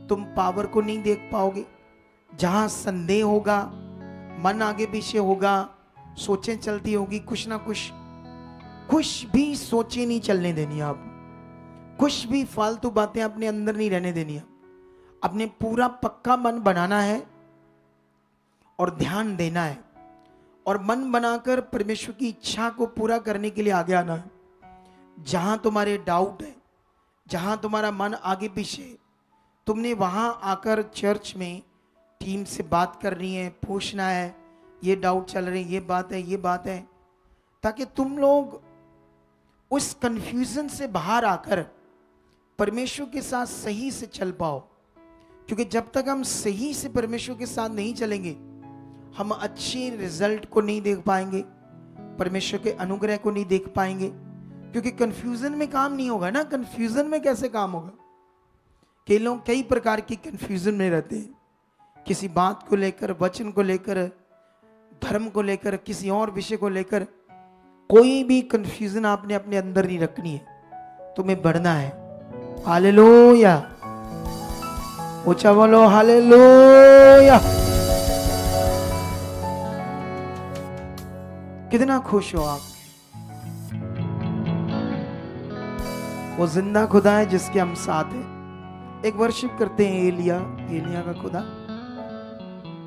तुम पावर को नहीं देख पाओगे। जहां संदेह होगा, मन आगे पीछे होगा, सोचें चलती होगी, कुछ ना कुछ भी सोचे नहीं चलने देनी आप, कुछ भी फालतू बातें अपने अंदर नहीं रहने देनी आप। अपने पूरा पक्का मन बनाना है और ध्यान देना है, और मन बनाकर परमेश्वर की इच्छा को पूरा करने के लिए आगे आना है। जहां तुम्हारे डाउट है, जहां तुम्हारा मन आगे पीछे, तुमने वहां आकर चर्च में टीम से बात करनी है, पूछना है, ये डाउट चल रहे, ये बात है, ये बात है, ताकि तुम लोग उस कंफ्यूजन से बाहर आकर परमेश्वर के साथ सही से चल पाओ। क्योंकि जब तक हम सही से परमेश्वर के साथ नहीं चलेंगे, हम अच्छे रिजल्ट को नहीं देख पाएंगे, परमेश्वर के अनुग्रह को नहीं देख पाएंगे। क्योंकि कंफ्यूजन में काम नहीं होगा ना। कंफ्यूजन में कैसे काम होगा? कई लोग कई प्रकार की कंफ्यूजन में रहते हैं, किसी बात को लेकर, वचन को लेकर, धर्म को लेकर, किसी और विषय को लेकर। कोई भी कंफ्यूजन आपने अपने अंदर नहीं रखनी है, तुम्हें बढ़ना है। हालेलुया, ऊंचा बोलो हालेलुया। कितना खुश हो आप? वो जिंदा खुदा है जिसके हम साथ हैं। एक वर्शिप करते हैं एलिया का खुदा।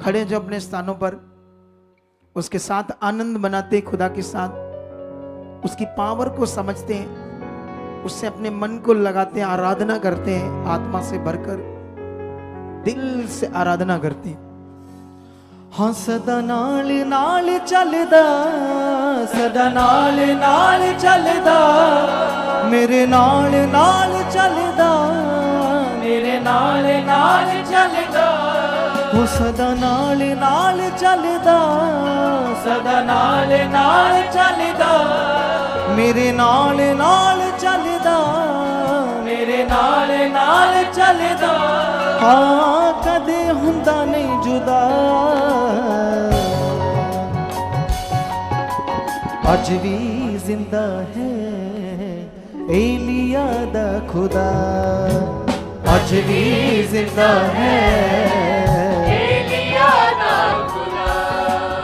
खड़े जो अपने स्थानों पर, उसके साथ आनंद मनाते, खुदा के साथ उसकी पावर को समझते हैं, उससे अपने मन को लगाते हैं, आराधना करते हैं, आत्मा से भरकर दिल से आराधना करते हैं। हाँ सदा नाल नाल चलदा, सदा नाल नाल चलदा, मेरे नाल नाल चलदा, मेरे नाल नाल चलदा। वो सदा नाल नाल चलदा, सदा नाल नाल चलदा, मेरे नाल नाल चलदा, मेरे नाल नाल चलदा। हाँ कदे हुंदा नहीं जुदा, अज भी जिंदा है एलिया दा खुदा, अज भी जिंदा है एलिया दा खुदा।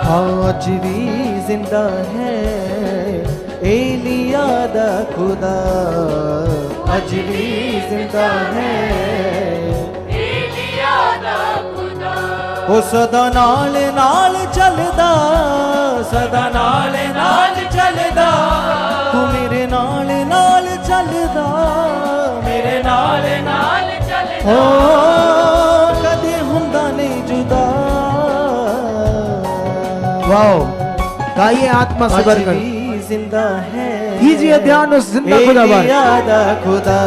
हाँ अज भी जिंदा है एलिया दा खुदा, अज भी जिंदा है एलिया दा खुदा। वो सदा नाल नाल चलदा, सदा नाल नाल चलदा, तू मेरे नाल
चलदा मेरे नाल नाल चलदा हो कदे हुंदा नहीं जुदा।
वाओ, गाइए आत्मा से भरकर,
जिंदा है
कीजिए ध्यान उस जिंदा खुदा पर।
यादा खुदा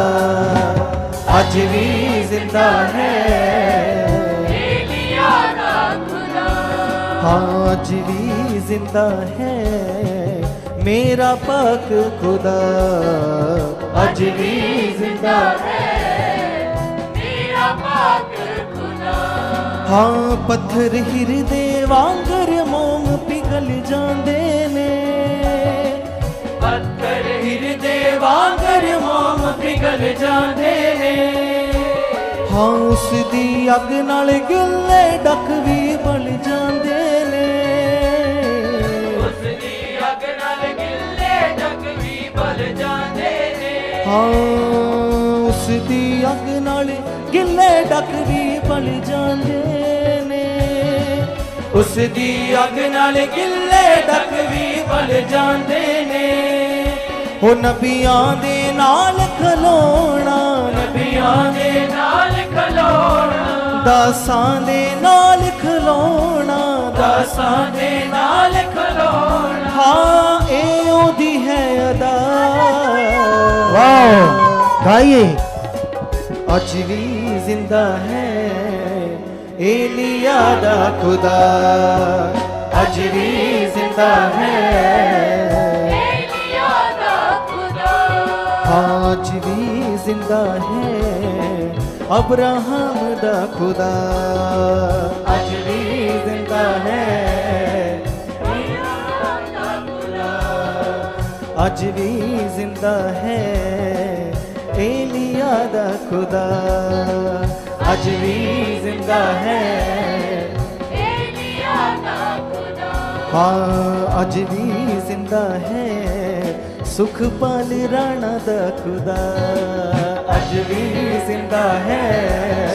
आज भी जिंदा है, हाँ आज भी जिंदा है मेरा पाक खुदा, आज भी जिंदा है मेरा पाक खुदा। हाँ पत्थर हिरदे वांगर मोम पिघल जांदे ने, पत्थर हिरदे वांगर मोम पिघल जांदे ने। हाँ उस दी अग नाल गिले डक भी बल जांदे ने, उस दी अग नाल गिले डक भी बल जांदे ने। हाँ उस दी अग नाल गिले डक भी बल जांदे ने, उस दी अग नाल गिले डक भी बल जांदे ने। हो नबियां दे नाल खलोना, नबियां दे नाल खलोना, दासां दे नाल खलोना, दासां दे नाल खलोना। हाँ ए ओदी है अदा।
वाओ, गाइए।
आज भी जिंदा है एलिया दा खुदा, आज भी जिंदा है एलिया दा खुदा। आज भी जिंदा है अब्राहम दा खुदा, आज भी जिंदा है अब्राहम दा खुदा। आज भी जिंदा है एलिया दा खुदा, आज भी जिंदा है एलिया दा खुदा। हाँ आज भी जिंदा है सुखपाल राणा दा खुदा, आज भी जिंदा है।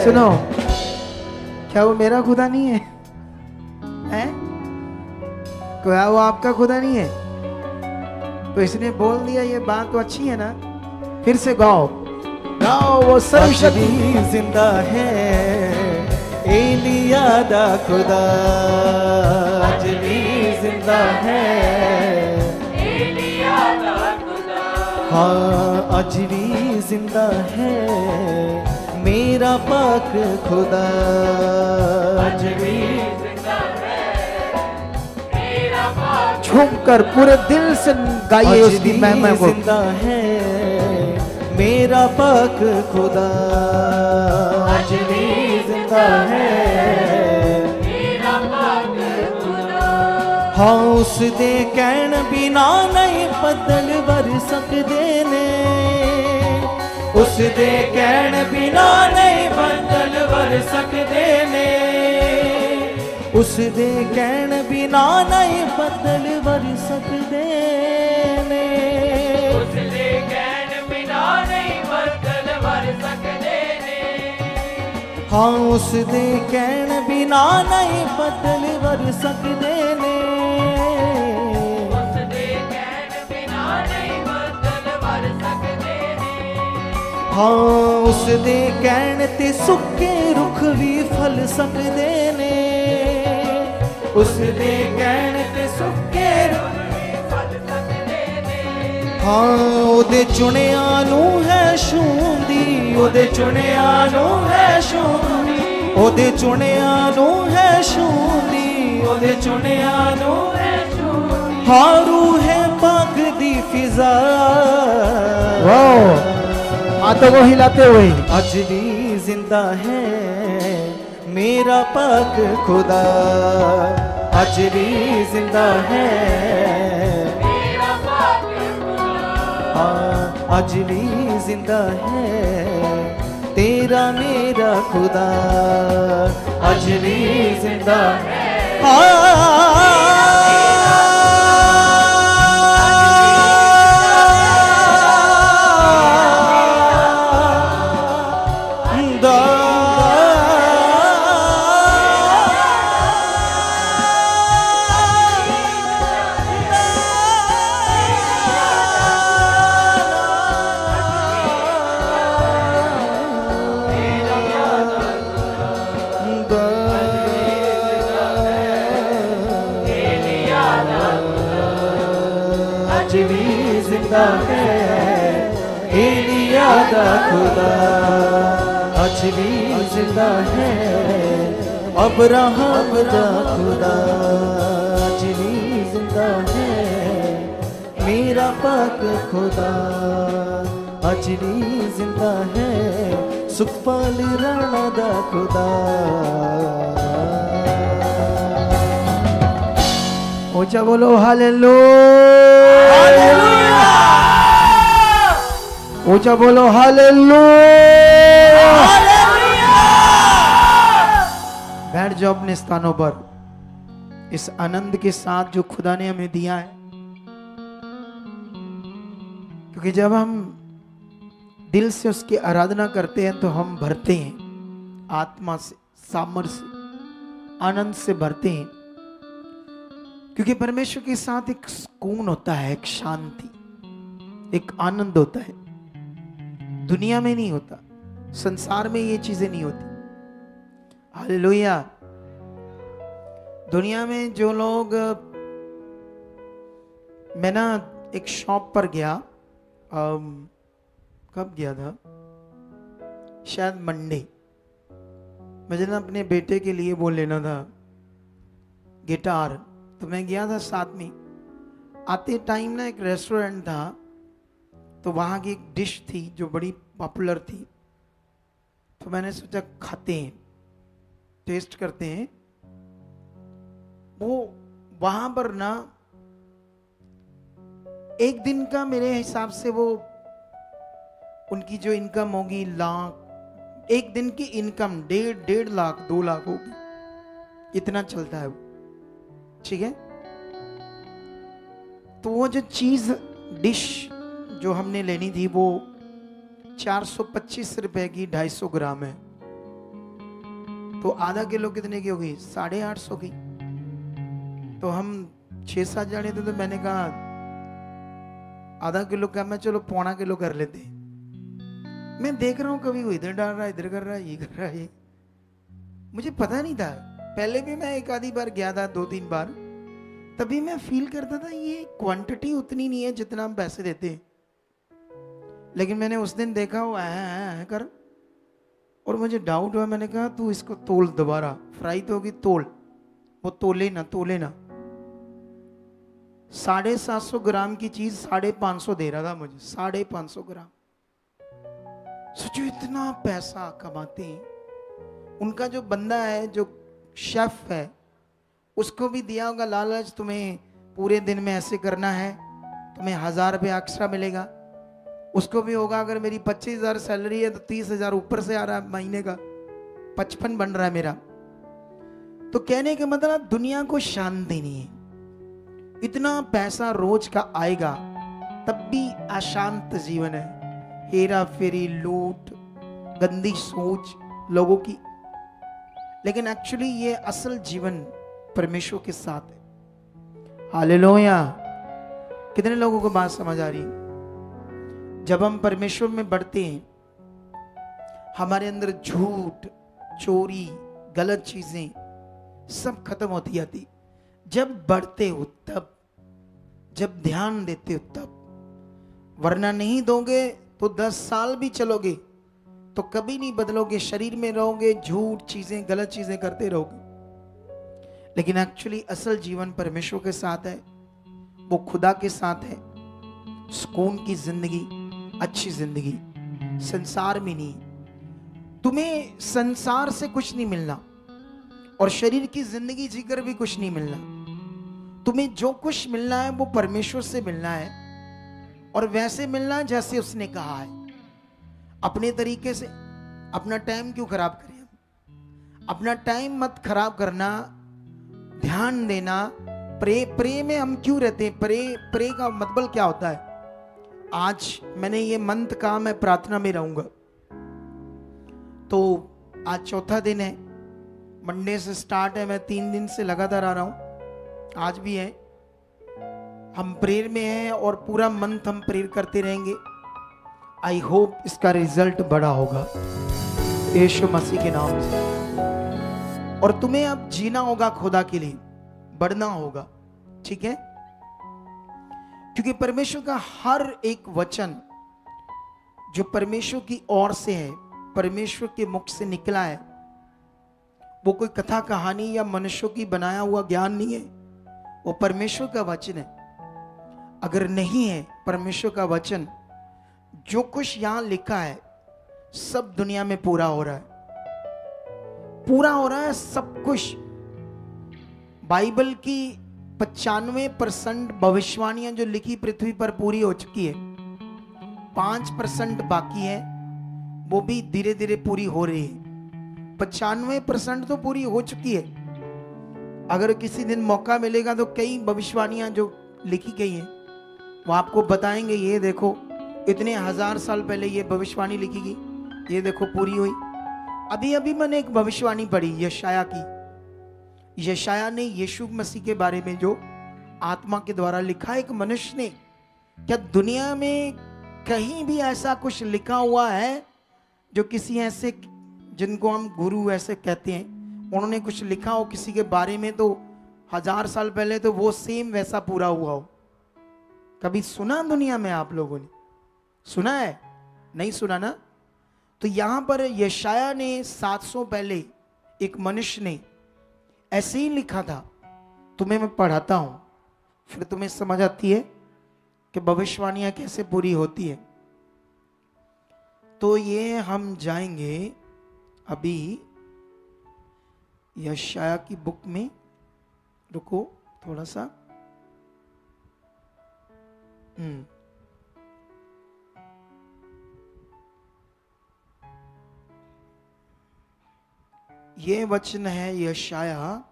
सुनो, क्या वो मेरा खुदा नहीं है? हैं? क्या वो आपका खुदा नहीं है? तो इसने बोल दिया, ये बात तो अच्छी है ना? फिर से गाओ गाओ। वो सर्वशक्ति
जिंदा है एलिया दा खुदा, आज भी जिंदा है एलिया दा खुदा। हाँ आज भी जिंदा है मेरा पाक खुदा, आज भी जिंदा है मेरा पाक।
झूम कर पूरे दिल से गाइए उसकी महिमा को।
जिंदा है मेरा पाक खुदा, आज भी जिंदा है मेरा पाक खुदा। हाँ उस दे कहण बिना नहीं बदल वर सकदे ने, उस दे कहण बिना नहीं बदल वर सकदे ने, उस दे कहण बिना नहीं बदल वर सकदे ने, उस दे कहण बिना नहीं बदल वर सकदे ने। हाँ उस दे कहण बिना नहीं बदल वर सकदे ने, उस दे कहण बिना नहीं बदल वर सकदे ने। हाँ उस दे कहण ते सुक्के रुख भी फल सकदे ने, उस दे कहण ते सुक्के रुख भी फल सकदे ने। हाँ ओदे चुनिया नूं है छूंदी, ओदे चुनिया नूं है छूंदी, ओदे चुनिया नूं है छूंदी, ओदे चुनिया नूं है छूंदी। हाँ रूह पाक दी फिजा,
वाओ, हाथों को हिलाते हुए।
आज भी जिंदा है मेरा पाक खुदा, आज भी जिंदा है मेरा पाक खुदा। हाँ आज भी जिंदा है तेरा मेरा खुदा, आज भी जिंदा है। जिंदा है, एलिया दा खुदा अज भी जिंदा है, अब्राहम दा खुदा अज भी जिंदा है, मेरा पाक खुदा अज भी जिंदा है, सुखपाल राणा दा खुदा।
ऊंचा बोलो हालेलुया, ऊंचा बोलो हालेलुया। बैठ जाओ अपने स्थानों पर, इस आनंद के साथ जो खुदा ने हमें दिया है, क्योंकि जब हम दिल से उसकी आराधना करते हैं तो हम भरते हैं, आत्मा से, सामर्थ से, आनंद से भरते हैं, क्योंकि परमेश्वर के साथ एक सुकून होता है, एक शांति, एक आनंद होता है। दुनिया में नहीं होता, संसार में ये चीजें नहीं होती। हालेलुया। दुनिया में जो लोग, मैं ना एक शॉप पर गया, कब गया था, शायद मंडे, मुझे ना अपने बेटे के लिए वो लेना था गिटार, तो मैं गया था साथ में। आते टाइम ना एक रेस्टोरेंट था, तो वहाँ की एक डिश थी जो बड़ी पॉपुलर थी, तो मैंने सोचा खाते हैं, टेस्ट करते हैं। वो वहाँ पर ना एक दिन का मेरे हिसाब से वो उनकी जो इनकम होगी लाख, एक दिन की इनकम 1.5 लाख 2 लाख होगी, इतना चलता है वो, ठीक है। तो वो जो चीज डिश जो हमने लेनी थी वो 425 रुपए की 250 ग्राम है, तो आधा किलो कितने की होगी, 850 की। तो हम 6-7 जाने थे, तो मैंने कहा आधा किलो का, मैं चलो 1.25 किलो कर लेते। मैं देख रहा हूं कभी वो इधर डाल रहा है, इधर कर रहा है, ये कर रहा है, मुझे पता नहीं था। पहले भी मैं एक आधी बार गया था, 2-3 बार, तभी मैं फील करता था ये क्वांटिटी उतनी नहीं है जितना हम पैसे देते हैं। लेकिन मैंने उस दिन देखा वो ऐ कर, और मुझे डाउट हुआ। मैंने कहा तू इसको तोल दोबारा, फ्राई तो होगी, तोल। वो तोले ना 750 ग्राम की चीज 550 दे रहा था मुझे, 550 ग्राम। सोचो इतना पैसा कमाते हैं। उनका जो बंदा है, जो शेफ है, उसको भी दिया होगा लालच, तुम्हें पूरे दिन में ऐसे करना है, तुम्हें 1000 रुपये एक्स्ट्रा मिलेगा। उसको भी होगा अगर मेरी 25,000 सैलरी है तो 30,000 ऊपर से आ रहा है महीने का, 55 बन रहा है मेरा। तो कहने का मतलब दुनिया को शांति नहीं है। इतना पैसा रोज का आएगा तब भी अशांत जीवन है, हेरा फेरी, लूट, गंदी सोच लोगों की। लेकिन एक्चुअली ये असल जीवन परमेश्वर के साथ है। हालेलुया। कितने लोगों को बात समझ आ रही है? जब हम परमेश्वर में बढ़ते हैं, हमारे अंदर झूठ, चोरी, गलत चीजें सब खत्म होती जाती। जब बढ़ते हो तब, जब ध्यान देते हो तब, वरना नहीं दोगे तो 10 साल भी चलोगे तो कभी नहीं बदलोगे, शरीर में रहोगे, झूठ चीजें, गलत चीजें करते रहोगे। लेकिन एक्चुअली असल जीवन परमेश्वर के साथ है, वो खुदा के साथ है। सुकून की जिंदगी, अच्छी जिंदगी संसार में नहीं। तुम्हें संसार से कुछ नहीं मिलना और शरीर की जिंदगी जीकर भी कुछ नहीं मिलना। तुम्हें जो कुछ मिलना है वो परमेश्वर से मिलना है, और वैसे मिलना है जैसे उसने कहा है। अपने तरीके से अपना टाइम क्यों खराब करें? अपना टाइम मत खराब करना, ध्यान देना। प्रे में हम क्यों रहते हैं? प्रे का मतलब क्या होता है? आज मैंने ये मंत्र कहा, मैं प्रार्थना में रहूंगा। तो आज चौथा दिन है, मंडे से स्टार्ट है, मैं 3 दिन से लगातार आ रहा हूं, आज भी है। हम प्रेयर में हैं और पूरा मंथ हम प्रेयर करते रहेंगे। आई होप इसका रिजल्ट बड़ा होगा यीशु मसीह के नाम से। और तुम्हें अब जीना होगा खुदा के लिए, बढ़ना होगा, ठीक है? क्योंकि परमेश्वर का हर एक वचन जो परमेश्वर की ओर से है, परमेश्वर के मुख से निकला है, वो कोई कथा कहानी या मनुष्यों की बनाया हुआ ज्ञान नहीं है, वो परमेश्वर का वचन है। अगर नहीं है परमेश्वर का वचन, जो कुछ यहां लिखा है सब दुनिया में पूरा हो रहा है, पूरा हो रहा है सब कुछ। बाइबल की 95% भविष्यवाणियां जो लिखी पृथ्वी पर पूरी हो चुकी है, 5% बाकी है, वो भी धीरे धीरे पूरी हो रही है। 95% तो पूरी हो चुकी है। अगर किसी दिन मौका मिलेगा तो कई भविष्यवाणियां जो लिखी गई हैं वो आपको बताएंगे, ये देखो इतने 1000 साल पहले ये भविष्यवाणी लिखी गई, ये देखो पूरी हुई। अभी अभी मैंने एक भविष्यवाणी पढ़ी यशाया की। यशाया ने यीशु मसीह के बारे में जो आत्मा के द्वारा लिखा, एक मनुष्य ने, क्या दुनिया में कहीं भी ऐसा कुछ लिखा हुआ है जो किसी ऐसे, जिनको हम गुरु ऐसे कहते हैं, उन्होंने कुछ लिखा हो किसी के बारे में तो 1000 साल पहले, तो वो सेम वैसा पूरा हुआ हो? कभी सुना दुनिया में? आप लोगों ने सुना है? नहीं सुना ना? तो यहां पर यशाया ने 700 पहले एक मनुष्य ने ऐसे ही लिखा था। तुम्हें मैं पढ़ाता हूं, फिर तुम्हें समझ आती है कि भविष्यवाणियां कैसे पूरी होती है। तो ये हम जाएंगे अभी यशाया की बुक में। रुको थोड़ा सा। ये वचन है यशाया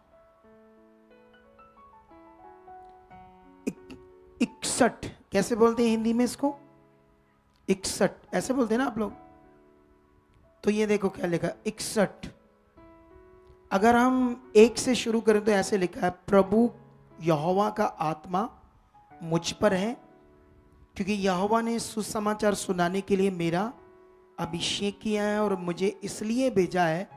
61। कैसे बोलते हैं हिंदी में इसको? 61 ऐसे बोलते हैं ना आप लोग? तो ये देखो क्या लिखा, 61। अगर हम 1 से शुरू करें तो ऐसे लिखा है, प्रभु यहोवा का आत्मा मुझ पर है, क्योंकि यहोवा ने सुसमाचार सुनाने के लिए मेरा अभिषेक किया है और मुझे इसलिए भेजा है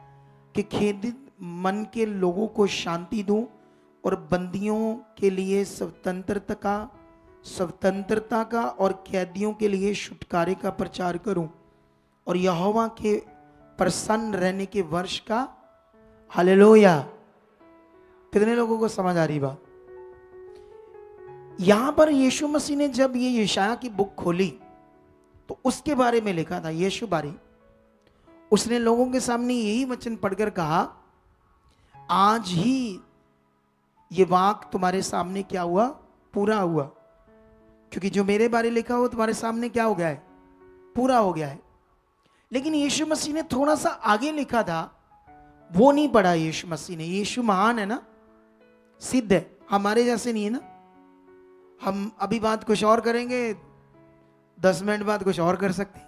कि खेदित मन के लोगों को शांति दूं और बंदियों के लिए स्वतंत्रता का और कैदियों के लिए छुटकारे का प्रचार करूं, और यहोवा के प्रसन्न रहने के वर्ष का। हालेलुया। कितने लोगों को समझ आ रही बात? यहां पर यीशु मसीह ने जब ये यशाया की बुक खोली तो उसके बारे में लिखा था, यीशु बारे। उसने लोगों के सामने यही वचन पढ़कर कहा, आज ही ये वाक तुम्हारे सामने क्या हुआ? पूरा हुआ। क्योंकि जो मेरे बारे लिखा हो तुम्हारे सामने क्या हो गया है? पूरा हो गया है। लेकिन यीशु मसीह ने थोड़ा सा आगे लिखा था, वो नहीं पढ़ा यीशु मसीह ने। यीशु महान है ना, सिद्ध है, हमारे जैसे नहीं है ना। हम अभी बात कुछ और करेंगे, 10 मिनट बाद कुछ और कर सकते,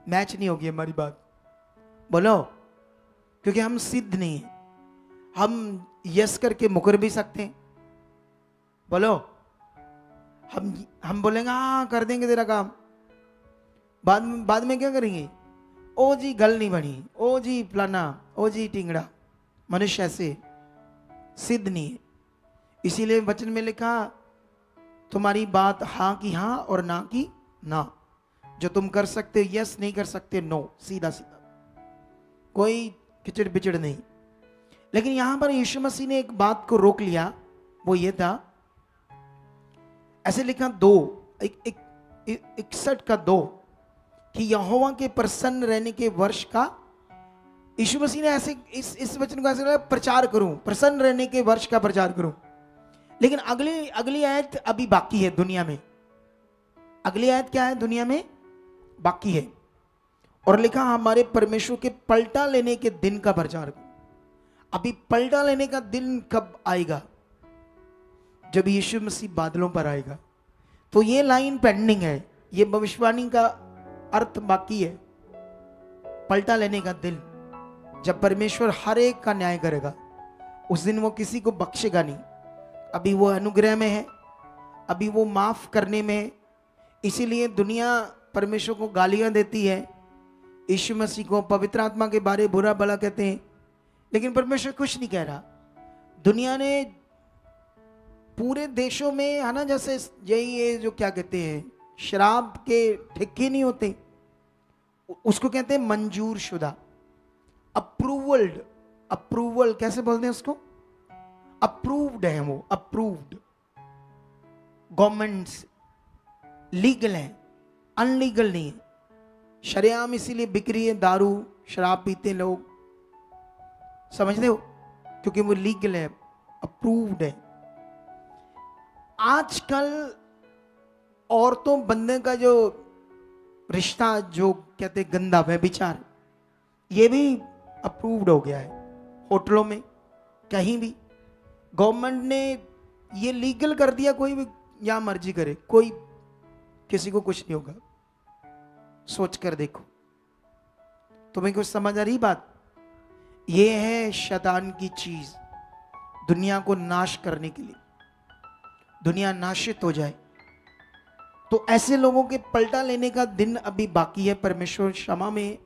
मैच नहीं होगी हमारी बात। बोलो, क्योंकि हम सिद्ध नहीं है। हम यस करके मुकर भी सकते हैं। बोलो, हम बोलेंगे हाँ कर देंगे तेरा काम, बाद में क्या करेंगे? ओ जी गल नहीं बनी, ओ जी फलाना, ओ जी टिंगड़ा। मनुष्य ऐसे सिद्ध नहीं है। इसीलिए वचन में लिखा, तुम्हारी बात हाँ की हाँ और ना की ना। जो तुम कर सकते हो यस, नहीं कर सकते नो, सीधा सीधा, कोई किचड़ बिचड़ नहीं। लेकिन यहां पर यीशु मसीह ने एक बात को रोक लिया, वो ये था, ऐसे लिखा 61 का 2 कि यहोवा के प्रसन्न रहने के वर्ष का। यीशु मसीह ने ऐसे इस वचन को ऐसे प्रचार करूं, प्रसन्न रहने के वर्ष का प्रचार करूं। लेकिन अगली आयत अभी बाकी है दुनिया में। अगली आयत क्या है? दुनिया में बाकी है। और लिखा, हमारे परमेश्वर के पलटा लेने के दिन का प्रचार करो। अभी पलटा लेने का दिन कब आएगा? जब यीशु मसीह बादलों पर आएगा। तो ये लाइन पेंडिंग है, ये भविष्यवाणी का अर्थ बाकी है। पलटा लेने का दिन, जब परमेश्वर हर एक का न्याय करेगा, उस दिन वो किसी को बख्शेगा नहीं। अभी वो अनुग्रह में है, अभी वो माफ करने में है। इसीलिए दुनिया परमेश्वर को गालियां देती है, यीशु मसीह को, पवित्र आत्मा के बारे बुरा भला कहते हैं, लेकिन परमेश्वर कुछ नहीं कह रहा। दुनिया ने पूरे देशों में है ना, जैसे यही ये जो क्या कहते हैं शराब के ठेके नहीं होते, उसको कहते हैं मंजूर शुदा, अप्रूवल्ड, अप्रूवल कैसे बोलते हैं उसको, अप्रूव्ड है वो, अप्रूव्ड गवर्नमेंट से, लीगल है, अनलीगल नहीं है। शरेआम इसीलिए बिक रही है, दारू शराब पीते लोग, समझते हो, क्योंकि वो लीगल है, अप्रूव्ड है। आजकल औरतों बंदे का जो रिश्ता जो कहते गंदा व्यभिचार, ये भी अप्रूव्ड हो गया है। होटलों में कहीं भी गवर्नमेंट ने ये लीगल कर दिया, कोई भी या मर्जी करे, कोई किसी को कुछ नहीं होगा। सोच कर देखो, तुम्हें कुछ समझ आ रही बात? ये है शैतान की चीज, दुनिया को नाश करने के लिए, दुनिया नाशित हो जाए। तो ऐसे लोगों के पलटा लेने का दिन अभी बाकी है। परमेश्वर क्षमा में,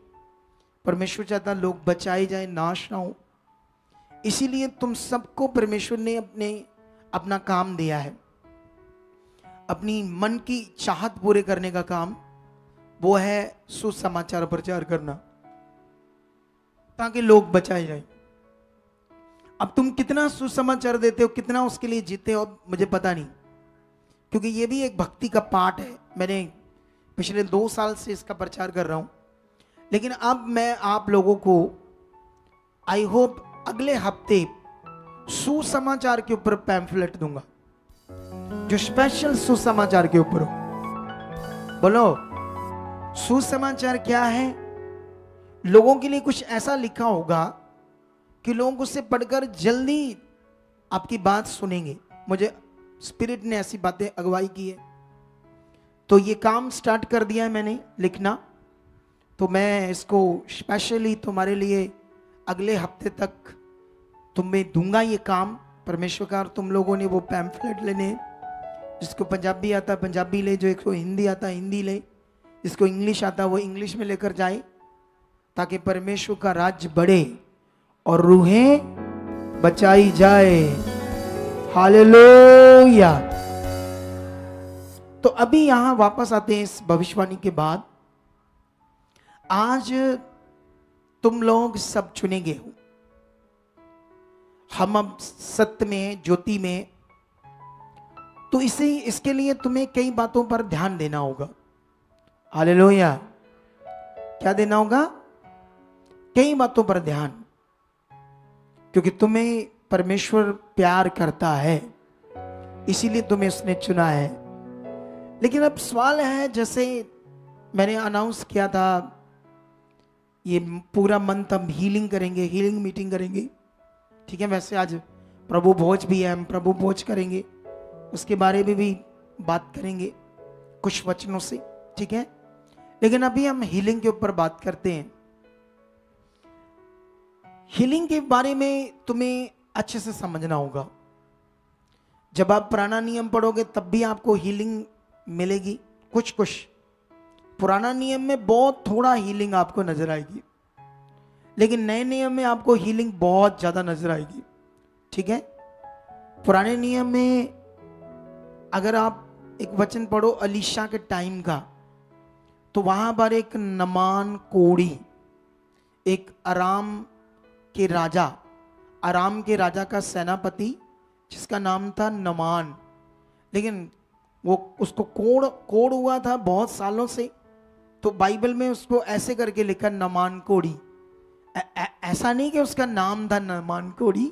परमेश्वर चाहता लोग बचाए जाए, नाश ना हो। इसीलिए तुम सबको परमेश्वर ने अपना काम दिया है, अपनी मन की चाहत पूरे करने का काम, वो है सुसमाचार प्रचार करना, ताकि लोग बचाए जाए। अब तुम कितना सुसमाचार देते हो, कितना उसके लिए जीते हो, मुझे पता नहीं, क्योंकि ये भी एक भक्ति का पार्ट है। मैंने पिछले 2 साल से इसका प्रचार कर रहा हूं, लेकिन अब मैं आप लोगों को आई होप अगले हफ्ते सुसमाचार के ऊपर पैम्फलेट दूंगा, जो स्पेशल सुसमाचार के ऊपर हो। बोलो सुसमाचार क्या है? लोगों के लिए कुछ ऐसा लिखा होगा कि लोग उससे पढ़कर जल्दी आपकी बात सुनेंगे। मुझे स्पिरिट ने ऐसी बातें अगुवाई की है, तो ये काम स्टार्ट कर दिया है मैंने लिखना। तो मैं इसको स्पेशली तुम्हारे लिए अगले हफ्ते तक तुम्हें दूंगा ये काम परमेश्वर का। और तुम लोगों ने वो पैम्फलेट लेने, जिसको पंजाबी आता पंजाबी ले, जो एक को हिंदी आता हिंदी ले, जिसको इंग्लिश आता वो इंग्लिश में लेकर जाए, ताकि परमेश्वर का राज्य बढ़े और रूहें बचाई जाए। हालेलुया। तो अभी यहां वापस आते हैं इस भविष्यवाणी के बाद। आज तुम लोग सब चुने गए हो, हम अब सत्य में, ज्योति में, तो इसके लिए तुम्हें कई बातों पर ध्यान देना होगा। हालेलुया। क्या देना होगा? कई बातों पर ध्यान, क्योंकि तुम्हें परमेश्वर प्यार करता है, इसीलिए तुम्हें उसने चुना है। लेकिन अब सवाल है, जैसे मैंने अनाउंस किया था, ये पूरा मंथ हम हीलिंग करेंगे, हीलिंग मीटिंग करेंगे, ठीक है। वैसे आज प्रभु भोज भी है, हम प्रभु भोज करेंगे, उसके बारे में भी बात करेंगे कुछ वचनों से, ठीक है। लेकिन अभी हम हीलिंग के ऊपर बात करते हैं। हीलिंग के बारे में तुम्हें अच्छे से समझना होगा। जब आप पुराना नियम पढ़ोगे तब भी आपको हीलिंग मिलेगी, कुछ कुछ। पुराना नियम में बहुत थोड़ा हीलिंग आपको नजर आएगी, लेकिन नए नियम में आपको हीलिंग बहुत ज्यादा नजर आएगी, ठीक है। पुराने नियम में अगर आप एक वचन पढ़ो अलीशा के टाइम का, तो वहां पर एक नमान कोड़ी, एक आराम के राजा का सेनापति, जिसका नाम था नमान, लेकिन वो उसको कोड़ हुआ था बहुत सालों से, तो बाइबल में उसको ऐसे करके लिखा नमान कोड़ी। ऐसा नहीं कि उसका नाम था नमान कोड़ी,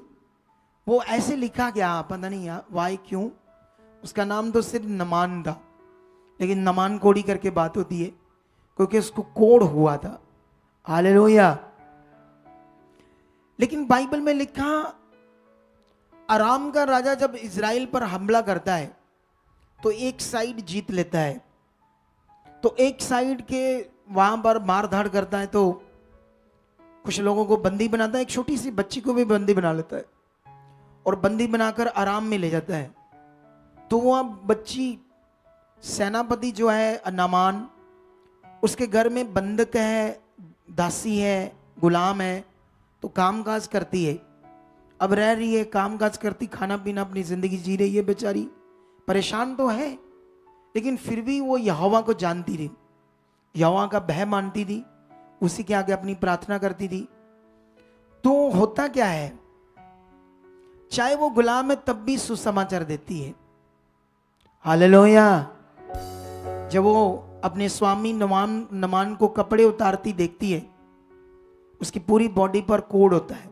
वो ऐसे लिखा गया, पता नहीं यार वाई क्यों, उसका नाम तो सिर्फ नमान था, लेकिन नमान कोड़ी करके बात होती है, क्योंकि उसको कोड़ हुआ था। हालेलुया। लेकिन बाइबल में लिखा, अराम का राजा जब इजराइल पर हमला करता है तो एक साइड जीत लेता है, तो एक साइड के वहां पर मार धाड़ करता है, तो कुछ लोगों को बंदी बनाता है, एक छोटी सी बच्ची को भी बंदी बना लेता है, और बंदी बनाकर आराम में ले जाता है। तो वह बच्ची सेनापति जो है नामान, उसके घर में बंधक है, दासी है, गुलाम है, तो कामकाज करती है। अब रह रही है, काम काज करती, खाना पीना, अपनी जिंदगी जी रही है बेचारी, परेशान तो है, लेकिन फिर भी वो यहोवा को जानती रही, यहोवा का भय मानती थी, उसी के आगे अपनी प्रार्थना करती थी। तो होता क्या है, चाहे वो गुलाम है तब भी सुसमाचार देती है। हालेलुया। जब वो अपने स्वामी नमान को कपड़े उतारती देखती है, उसकी पूरी बॉडी पर कोड होता है,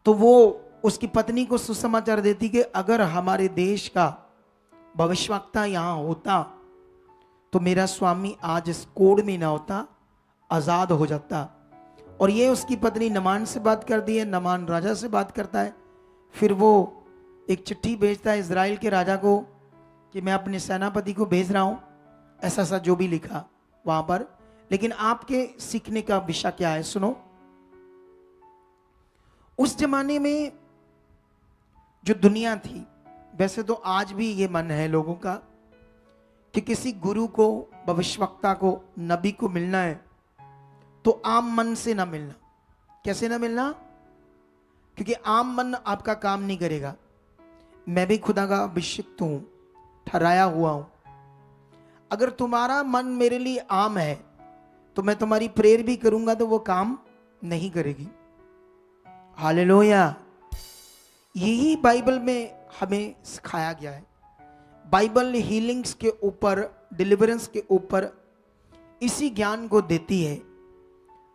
तो वो उसकी पत्नी को सुसमाचार देती कि अगर हमारे देश का भविष्यवक्ता यहां होता तो मेरा स्वामी आज इस कोड में ना होता, आजाद हो जाता। और ये उसकी पत्नी नमान से बात करती है, नमान राजा से बात करता है, फिर वो एक चिट्ठी भेजता है इजराइल के राजा को कि मैं अपने सेनापति को भेज रहा हूं, ऐसा ऐसा जो भी लिखा वहां पर। लेकिन आपके सीखने का विषय क्या है, सुनो। उस जमाने में जो दुनिया थी, वैसे तो आज भी ये मन है लोगों का कि किसी गुरु को, भविष्यवक्ता को, नबी को मिलना है तो आम मन से ना मिलना। कैसे ना मिलना? क्योंकि आम मन आपका काम नहीं करेगा। मैं भी खुदा का अभिषिक्त हूं, ठहराया हुआ हूं। अगर तुम्हारा मन मेरे लिए आम है तो मैं तुम्हारी प्रेयर भी करूंगा तो वो काम नहीं करेगी। हालेलुया। यही बाइबल में हमें सिखाया गया है। बाइबल हीलिंग्स के ऊपर, डिलीवरेंस के ऊपर इसी ज्ञान को देती है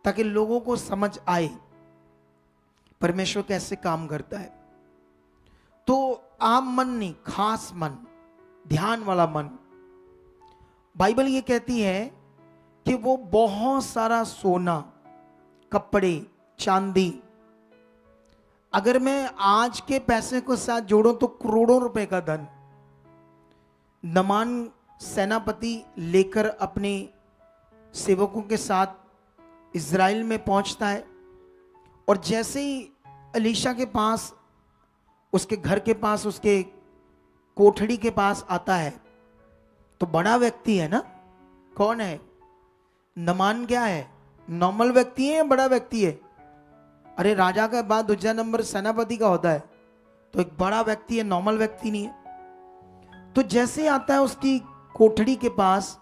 ताकि लोगों को समझ आए परमेश्वर कैसे काम करता है। तो आम मन नहीं, खास मन, ध्यान वाला मन। बाइबल ये कहती है कि वो बहुत सारा सोना, कपड़े, चांदी, अगर मैं आज के पैसे को साथ जोड़ूं तो करोड़ों रुपए का धन नमान सेनापति लेकर अपने सेवकों के साथ इज़राइल में पहुंचता है। और जैसे ही एलीशा के पास, उसके घर के पास, उसके कोठड़ी के पास आता है तो बड़ा व्यक्ति है ना। कौन है? नमान क्या है? नॉर्मल व्यक्ति है या बड़ा व्यक्ति है? अरे राजा का बाद दूसरा नंबर सेनापति का होता है, तो एक बड़ा व्यक्ति है, नॉर्मल व्यक्ति नहीं है। तो जैसे आता है उसकी कोठड़ी के पास,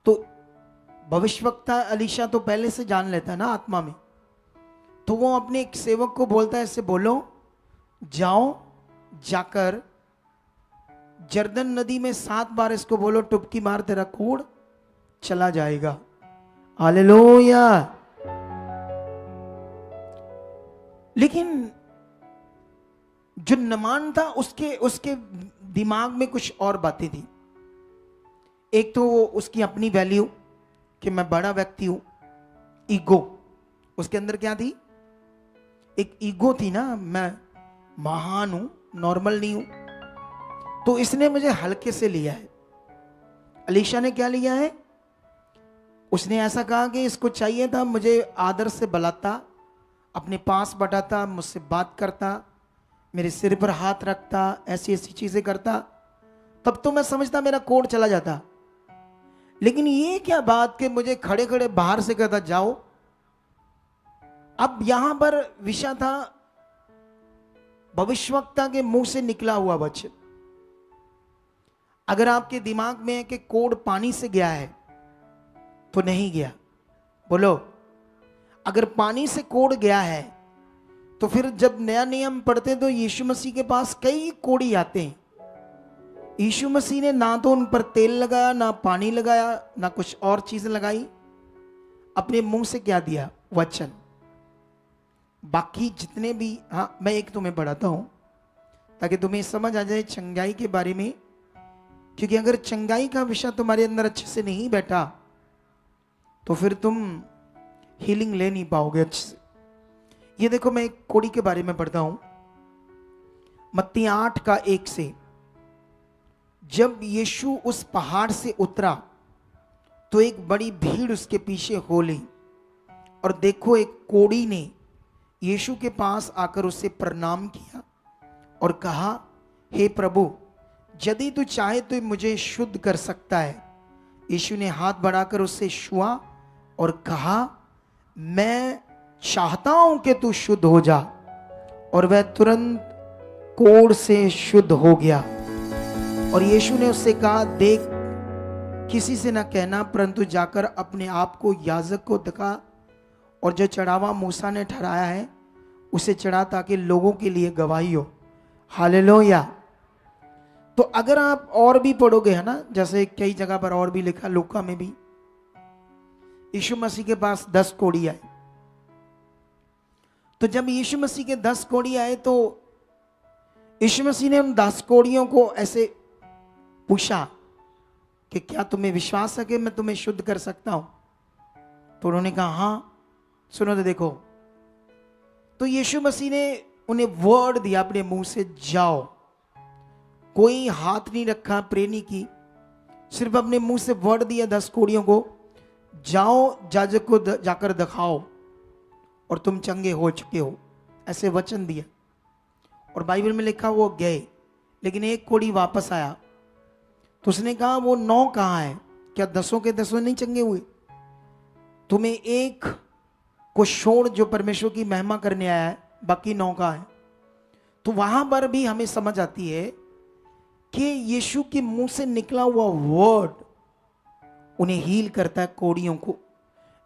तो भविष्यवक्ता एलीशा तो पहले से जान लेता है ना आत्मा में, तो वो अपने एक सेवक को बोलता है, इससे बोलो जाओ, जाकर जर्दन नदी में 7 बार इसको बोलो टुबकी मार, तेरा कोढ़ चला जाएगा। हालेलुया। लेकिन जो नमान था उसके दिमाग में कुछ और बातें थी। एक तो वो उसकी अपनी वैल्यू कि मैं बड़ा व्यक्ति हूं, ईगो उसके अंदर क्या थी? एक ईगो थी ना, मैं महान हूं, नॉर्मल नहीं हूं, तो इसने मुझे हल्के से लिया है। एलीशा ने क्या लिया है? उसने ऐसा कहा कि इसको चाहिए था मुझे आदर से बुलाता, अपने पास बैठाता, मुझसे बात करता, मेरे सिर पर हाथ रखता, ऐसी ऐसी चीजें करता, तब तो मैं समझता मेरा कोड चला जाता। लेकिन ये क्या बात कि मुझे खड़े खड़े बाहर से कहता जाओ। अब यहां पर विषय था भविष्यवक्ता के मुंह से निकला हुआ वचन। अगर आपके दिमाग में है कि कोड पानी से गया है तो नहीं गया, बोलो। अगर पानी से कोड गया है तो फिर जब नया नियम पढ़ते तो यीशु मसीह के पास कई कोड़ी आते हैं। यीशु मसीह ने ना तो उन पर तेल लगाया, ना पानी लगाया, ना कुछ और चीजें लगाई, अपने मुंह से क्या दिया? वचन। बाकी जितने भी, हाँ मैं एक तुम्हें पढ़ाता हूं ताकि तुम्हें समझ आ जाए चंगाई के बारे में, क्योंकि अगर चंगाई का विषय तुम्हारे अंदर अच्छे से नहीं बैठा तो फिर तुम हीलिंग ले नहीं पाओगे अच्छे से। ये देखो, मैं एक कोड़ी के बारे में पढ़ता हूं, मत्ती 8:1 से। जब यीशु उस पहाड़ से उतरा तो एक बड़ी भीड़ उसके पीछे हो ली, और देखो एक कोड़ी ने यीशु के पास आकर उसे प्रणाम किया और कहा, हे प्रभु, यदि तू चाहे तो मुझे शुद्ध कर सकता है। यीशु ने हाथ बढ़ाकर उससे छुआ और कहा, मैं चाहता हूं कि तू शुद्ध हो जा। और वह तुरंत कोढ़ से शुद्ध हो गया। और यीशु ने उससे कहा, देख, किसी से न कहना, परंतु जाकर अपने आप को याजक को दिखा और जो चढ़ावा मूसा ने ठहराया है उसे चढ़ा, ताकि लोगों के लिए गवाही हो। हालेलुया। तो अगर आप और भी पढ़ोगे, है ना, जैसे कई जगह पर और भी लिखा, लूका में भी, यीशु मसीह के पास 10 कोढ़ी आए। तो जब यीशु मसीह के 10 कोढ़ी आए तो यीशु मसीह ने उन 10 कोढ़ियों को ऐसे पूछा कि क्या तुम्हें विश्वास है कि मैं तुम्हें शुद्ध कर सकता हूं? तो उन्होंने कहा हाँ। सुनो तो देखो, तो यीशु मसीह ने उन्हें वर्ड दिया अपने मुंह से, जाओ। कोई हाथ नहीं रखा, प्रे नहीं की, सिर्फ अपने मुंह से वर्ड दिया 10 कोढ़ियों को, जाओ याजक को जाकर दिखाओ और तुम चंगे हो चुके हो, ऐसे वचन दिया। और बाइबल में लिखा वो गए, लेकिन एक कोढ़ी वापस आया। तो उसने कहा, वो 9 कहाँ है? क्या 10 के 10 नहीं चंगे हुए? तुम्हें एक को छोड़ जो परमेश्वर की महिमा करने आया है, बाकी 9 कहाँ है? तो वहां पर भी हमें समझ आती है कि यीशु के मुंह से निकला हुआ वर्ड उन्हें हील करता है, कोढ़ियों को।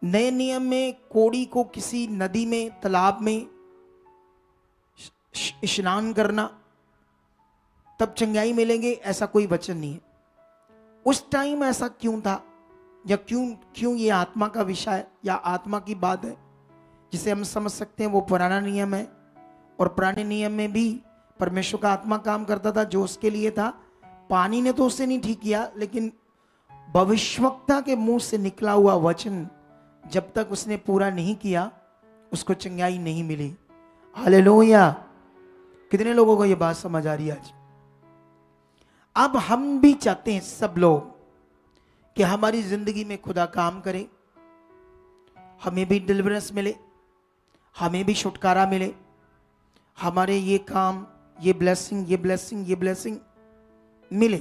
नए नियम में कोढ़ी को किसी नदी में, तालाब में स्नान करना तब चंगाई मिलेंगे, ऐसा कोई वचन नहीं है। उस टाइम ऐसा क्यों था, या क्यों ये आत्मा का विषय या आत्मा की बात है जिसे हम समझ सकते हैं। वो पुराना नियम है, और पुराने नियम में भी परमेश्वर का आत्मा काम करता था जो उसके लिए था। पानी ने तो उसे नहीं ठीक किया, लेकिन भविष्यवक्ता के मुंह से निकला हुआ वचन जब तक उसने पूरा नहीं किया, उसको चंगाई नहीं मिली। हालेलुया। कितने लोगों को ये बात समझ आ रही है आज? अब हम भी चाहते हैं, सब लोग, कि हमारी जिंदगी में खुदा काम करे, हमें भी डिलीवरेंस मिले, हमें भी छुटकारा मिले, हमारे ये काम, ये ब्लेसिंग मिले।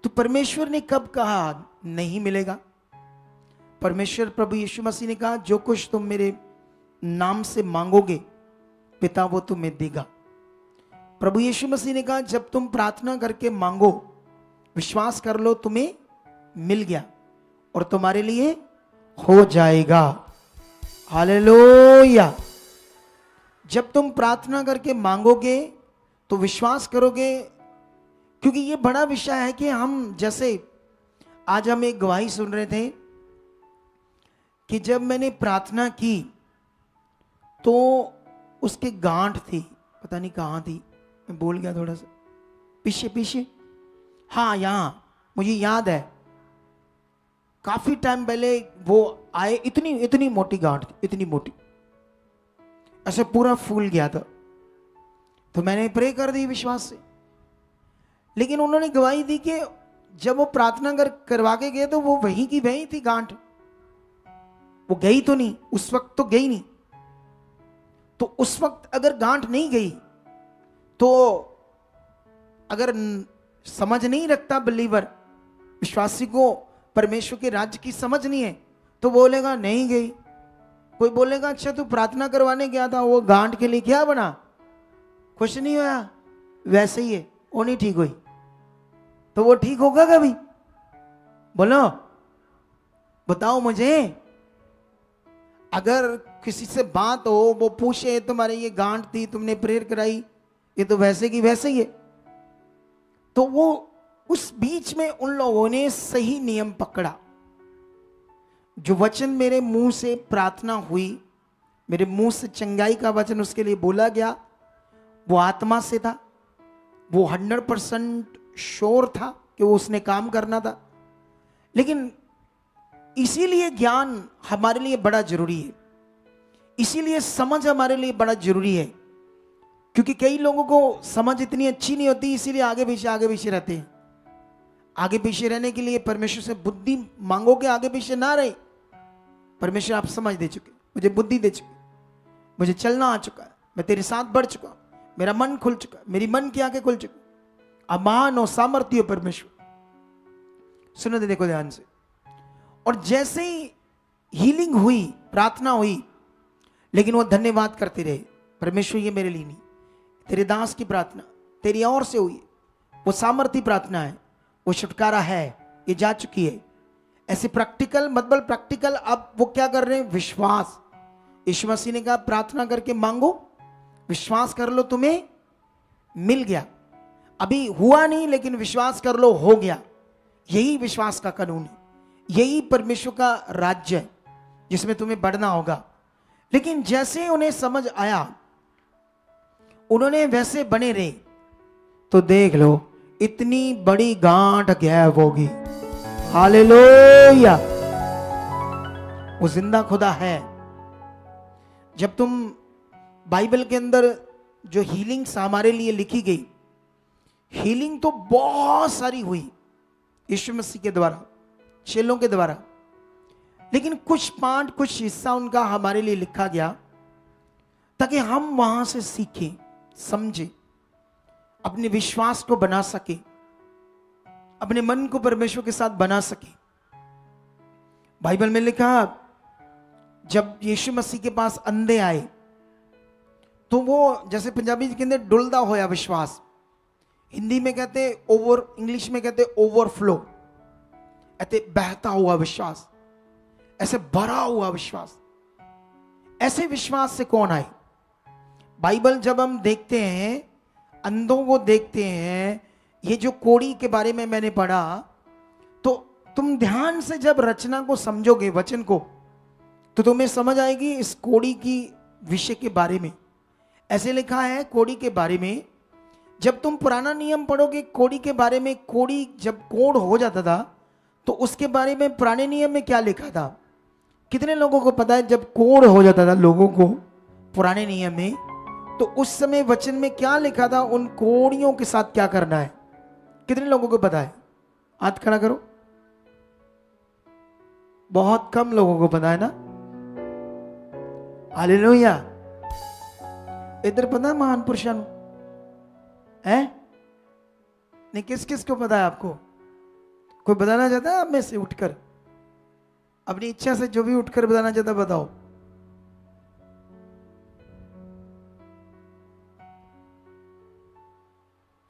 तो परमेश्वर ने कब कहा नहीं मिलेगा? परमेश्वर प्रभु यीशु मसीह ने कहा, जो कुछ तुम मेरे नाम से मांगोगे पिता वो तुम्हें देगा। प्रभु यीशु मसीह ने कहा, जब तुम प्रार्थना करके मांगो, विश्वास कर लो तुम्हें मिल गया और तुम्हारे लिए हो जाएगा। हालेलुया। जब तुम प्रार्थना करके मांगोगे तो विश्वास करोगे, क्योंकि ये बड़ा विषय है कि हम, जैसे आज हम एक गवाही सुन रहे थे कि जब मैंने प्रार्थना की तो उसके गांठ थी, पता नहीं कहाँ थी, मैं भूल गया थोड़ा सा, पीछे, हाँ यहाँ, मुझे याद है काफी टाइम पहले वो आए, इतनी मोटी गांठ थी, इतनी मोटी, ऐसे पूरा फूल गया था। तो मैंने प्रे कर दी विश्वास से, लेकिन उन्होंने गवाही दी कि जब वो प्रार्थना करवा के गए तो वो वहीं की वहीं थी गांठ, वो गई तो नहीं, उस वक्त तो गई नहीं। तो उस वक्त अगर गांठ नहीं गई तो अगर समझ नहीं रखता बिलीवर, विश्वासी को परमेश्वर के राज्य की समझ नहीं है, तो बोलेगा नहीं गई। कोई बोलेगा अच्छा तू प्रार्थना करवाने गया था, वो गांठ के लिए क्या बना, खुश नहीं हुआ, वैसे ही है, वो नहीं ठीक हुई, तो वो ठीक होगा कभी? बोलो, बताओ मुझे। अगर किसी से बात हो, वो पूछे तुम्हारे ये गांठ थी, तुमने प्रेयर कराई, ये तो वैसे की वैसे ही है, तो वो उस बीच में उन लोगों ने सही नियम पकड़ा। जो वचन मेरे मुंह से प्रार्थना हुई, मेरे मुंह से चंगाई का वचन उसके लिए बोला गया, वो आत्मा से था, वो 100% श्योर था कि वो उसने काम करना था। लेकिन इसीलिए ज्ञान हमारे लिए बड़ा जरूरी है, इसीलिए समझ हमारे लिए बड़ा जरूरी है, क्योंकि कई लोगों को समझ इतनी अच्छी नहीं होती, इसीलिए आगे पीछे रहते हैं। आगे पीछे रहने के लिए परमेश्वर से बुद्धि मांगोगे, आगे पीछे ना रहे। परमेश्वर आप समझ दे चुके, मुझे बुद्धि दे चुके, मुझे चलना आ चुका है, मैं तेरे साथ बढ़ चुका हूं, मेरा मन खुल चुका, मेरी मन की आंखें खुल चुकी। अमान और सामर्थ्य परमेश्वर। सुनो दे, देखो ध्यान से। और जैसे ही हीलिंग हुई, प्रार्थना हुई, लेकिन वो धन्यवाद करते रहे, परमेश्वर ये मेरे लिए नहीं, तेरे दास की प्रार्थना तेरी ओर से हुई, वो सामर्थी प्रार्थना है, वो छुटकारा है, ये जा चुकी है। ऐसे प्रैक्टिकल मतलब प्रैक्टिकल अब वो क्या कर रहे हैं, विश्वास। यीशु मसीह ने कहा प्रार्थना करके मांगो, विश्वास कर लो तुम्हें मिल गया। अभी हुआ नहीं लेकिन विश्वास कर लो हो गया। यही विश्वास का कानून है, यही परमेश्वर का राज्य है जिसमें तुम्हें बढ़ना होगा। लेकिन जैसे उन्हें समझ आया उन्होंने वैसे बने रहे, तो देख लो इतनी बड़ी गांठ गैब होगी। हालेलुया, वो जिंदा खुदा है। जब तुम बाइबल के अंदर जो हीलिंग्स हमारे लिए लिखी गई, हीलिंग तो बहुत सारी हुई यीशु मसीह के द्वारा, चेलों के द्वारा, लेकिन कुछ पार्ट कुछ हिस्सा उनका हमारे लिए लिखा गया ताकि हम वहां से सीखें, समझें, अपने विश्वास को बना सके, अपने मन को परमेश्वर के साथ बना सके। बाइबल में लिखा जब यीशु मसीह के पास अंधे आए तो वो जैसे पंजाबी के अंदर डुलदा होया विश्वास, हिंदी में कहते ओवर, इंग्लिश में कहते ओवरफ्लो, ऐसे बहता हुआ विश्वास, ऐसे भरा हुआ विश्वास। ऐसे विश्वास से कौन आए? बाइबल जब हम देखते हैं, अंधों को देखते हैं, ये जो कोड़ी के बारे में मैंने पढ़ा, तो तुम ध्यान से जब रचना को समझोगे, वचन को, तो तुम्हें समझ आएगी इस कोड़ी की विषय के बारे में। ऐसे लिखा है कोड़ी के बारे में, जब तुम पुराना नियम पढ़ोगे कोड़ी के बारे में, कोड़ी जब कोड़ हो जाता था तो उसके बारे में पुराने नियम में क्या लिखा था? कितने लोगों को पता है जब कोड़ हो जाता था लोगों को पुराने नियम में, तो उस समय वचन में क्या लिखा था, उन कोड़ियों के साथ क्या करना है? कितने लोगों को पता है? हाथ खड़ा करो। बहुत कम लोगों को पता है ना। हालेलुया। इधर पता है महान पुरुषों है? नहीं, किस किस को पता है? आपको कोई बताना चाहता है आप में से उठकर? अपनी इच्छा से जो भी उठकर बताना चाहता बताओ।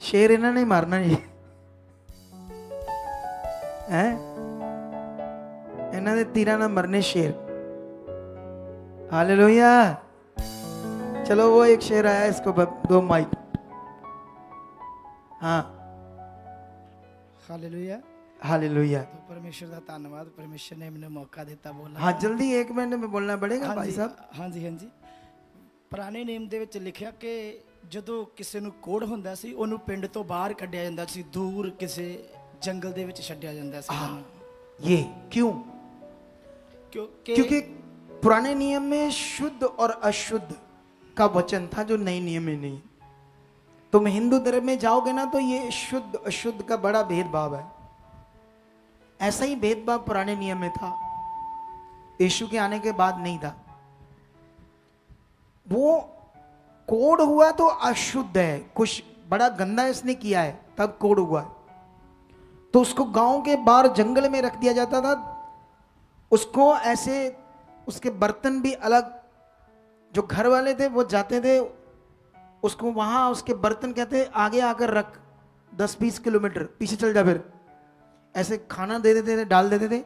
शेर इन्होंने मारना जी है, इन्होंने तीरा ना मरने शेर। हालेलुया। चलो वो एक शेर आया, इसको दो माइक। हाँ,
हालेलुया।
हालेलुया।
तो परमेश्वर का धन्यवाद, परमेश्वर ने मैंने मौका देता बोलना।
हाँ, जल्दी 1 मिनट में बोलना पड़ेगा भाई साहब।
हाँ जी, हाँ जी। ਪੁਰਾਣੇ ਨੇਮ ਦੇ ਵਿੱਚ ਲਿਖਿਆ ਕਿ ਜਦੋਂ ਕਿਸੇ ਨੂੰ ਕੋੜ ਹੁੰਦਾ ਸੀ ਉਹਨੂੰ ਪਿੰਡ ਤੋਂ ਬਾਹਰ ਕੱਢਿਆ ਜਾਂਦਾ ਸੀ, ਦੂਰ ਕਿਸੇ ਜੰਗਲ ਦੇ ਵਿੱਚ ਛੱਡਿਆ ਜਾਂਦਾ ਸੀ।
ये क्यों? क्योंकि पुराने नियम में शुद्ध और अशुद्ध का वचन था जो नए नियम में नहीं। तुम हिंदू धर्म में जाओगे ना तो ये शुद्ध अशुद्ध का बड़ा भेदभाव है। ऐसा ही भेदभाव पुराने नियम में था, यीशु के आने के बाद नहीं था। वो कोड हुआ तो अशुद्ध है, कुछ बड़ा गंदा इसने किया है तब कोड हुआ है, तो उसको गांव के बाहर जंगल में रख दिया जाता था। उसको ऐसे, उसके बर्तन भी अलग, जो घर वाले थे वो जाते थे उसको वहां, उसके बर्तन कहते आगे आकर रख, 10-20 किलोमीटर पीछे चल जा, फिर ऐसे खाना दे देते थे, डाल देते थे,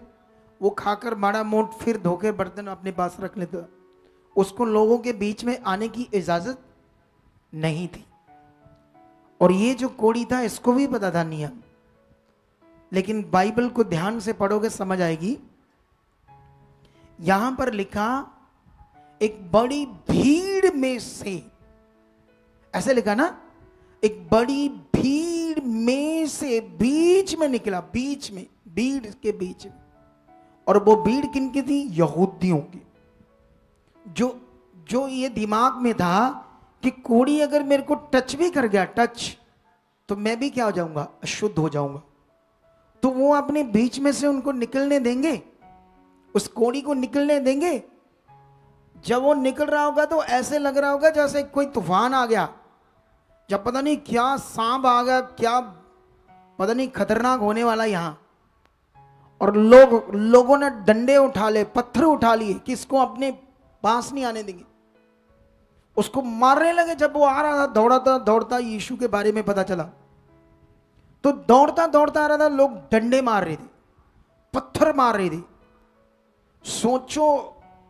वो खाकर माड़ा मोट फिर धोके बर्तन अपने पास रख लेते। उसको लोगों के बीच में आने की इजाजत नहीं थी। और ये जो कोड़ी था इसको भी पता था नियम, लेकिन बाइबल को ध्यान से पढ़ोगे समझ आएगी। यहां पर लिखा एक बड़ी भीड़ में से, ऐसे लिखा ना, एक बड़ी भीड़ में से बीच में निकला, बीच में, भीड़ के बीच में। और वो भीड़ किनकी थी? यहूदियों की। जो ये दिमाग में था कि कोड़ी अगर मेरे को टच भी कर गया, टच, तो मैं भी क्या हो जाऊंगा? अशुद्ध हो जाऊंगा। तो वो अपने बीच में से उनको निकलने देंगे, उस कोड़ी को निकलने देंगे। जब वो निकल रहा होगा तो ऐसे लग रहा होगा जैसे कोई तूफान आ गया, जब पता नहीं क्या सांप आ गया, क्या पता नहीं खतरनाक होने वाला यहां। और लोगों ने डंडे उठा ले, पत्थर उठा लिए कि इसको अपने पास नहीं आने देंगे। उसको मारने लगे। जब वो आ रहा था दौड़ता दौड़ता, यीशु के बारे में पता चला तो दौड़ता दौड़ता आ रहा था। लोग डंडे मार रहे थे, पत्थर मार रहे थे। सोचो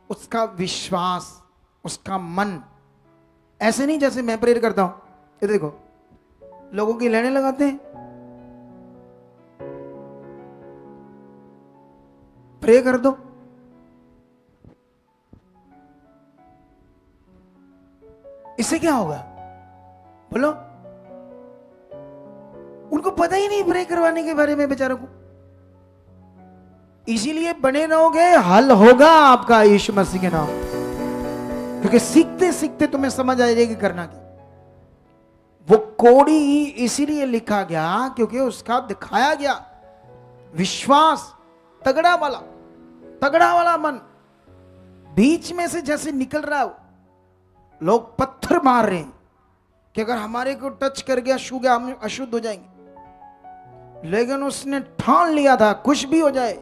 उसका विश्वास, उसका मन। ऐसे नहीं जैसे मैं प्रेयर करता हूं, ये देखो लोगों की लाइनें लगाते हैं, प्रे कर दो। इससे क्या होगा बोलो? उनको पता ही नहीं प्रे करवाने के बारे में बेचारों को। इसीलिए बने रहोगे, हल होगा आपका यीशु मसीह के नाम। क्योंकि सीखते सीखते तुम्हें समझ आ जाएगी करना क्या। वो कोड़ी इसीलिए लिखा गया क्योंकि उसका दिखाया गया विश्वास, तगड़ा वाला मन बीच में से जैसे निकल रहा हो। लोग पत्थर मार रहे हैं कि अगर हमारे को टच कर गया, छू गया, हम अशुद्ध हो जाएंगे। लेकिन उसने ठान लिया था कुछ भी हो जाए,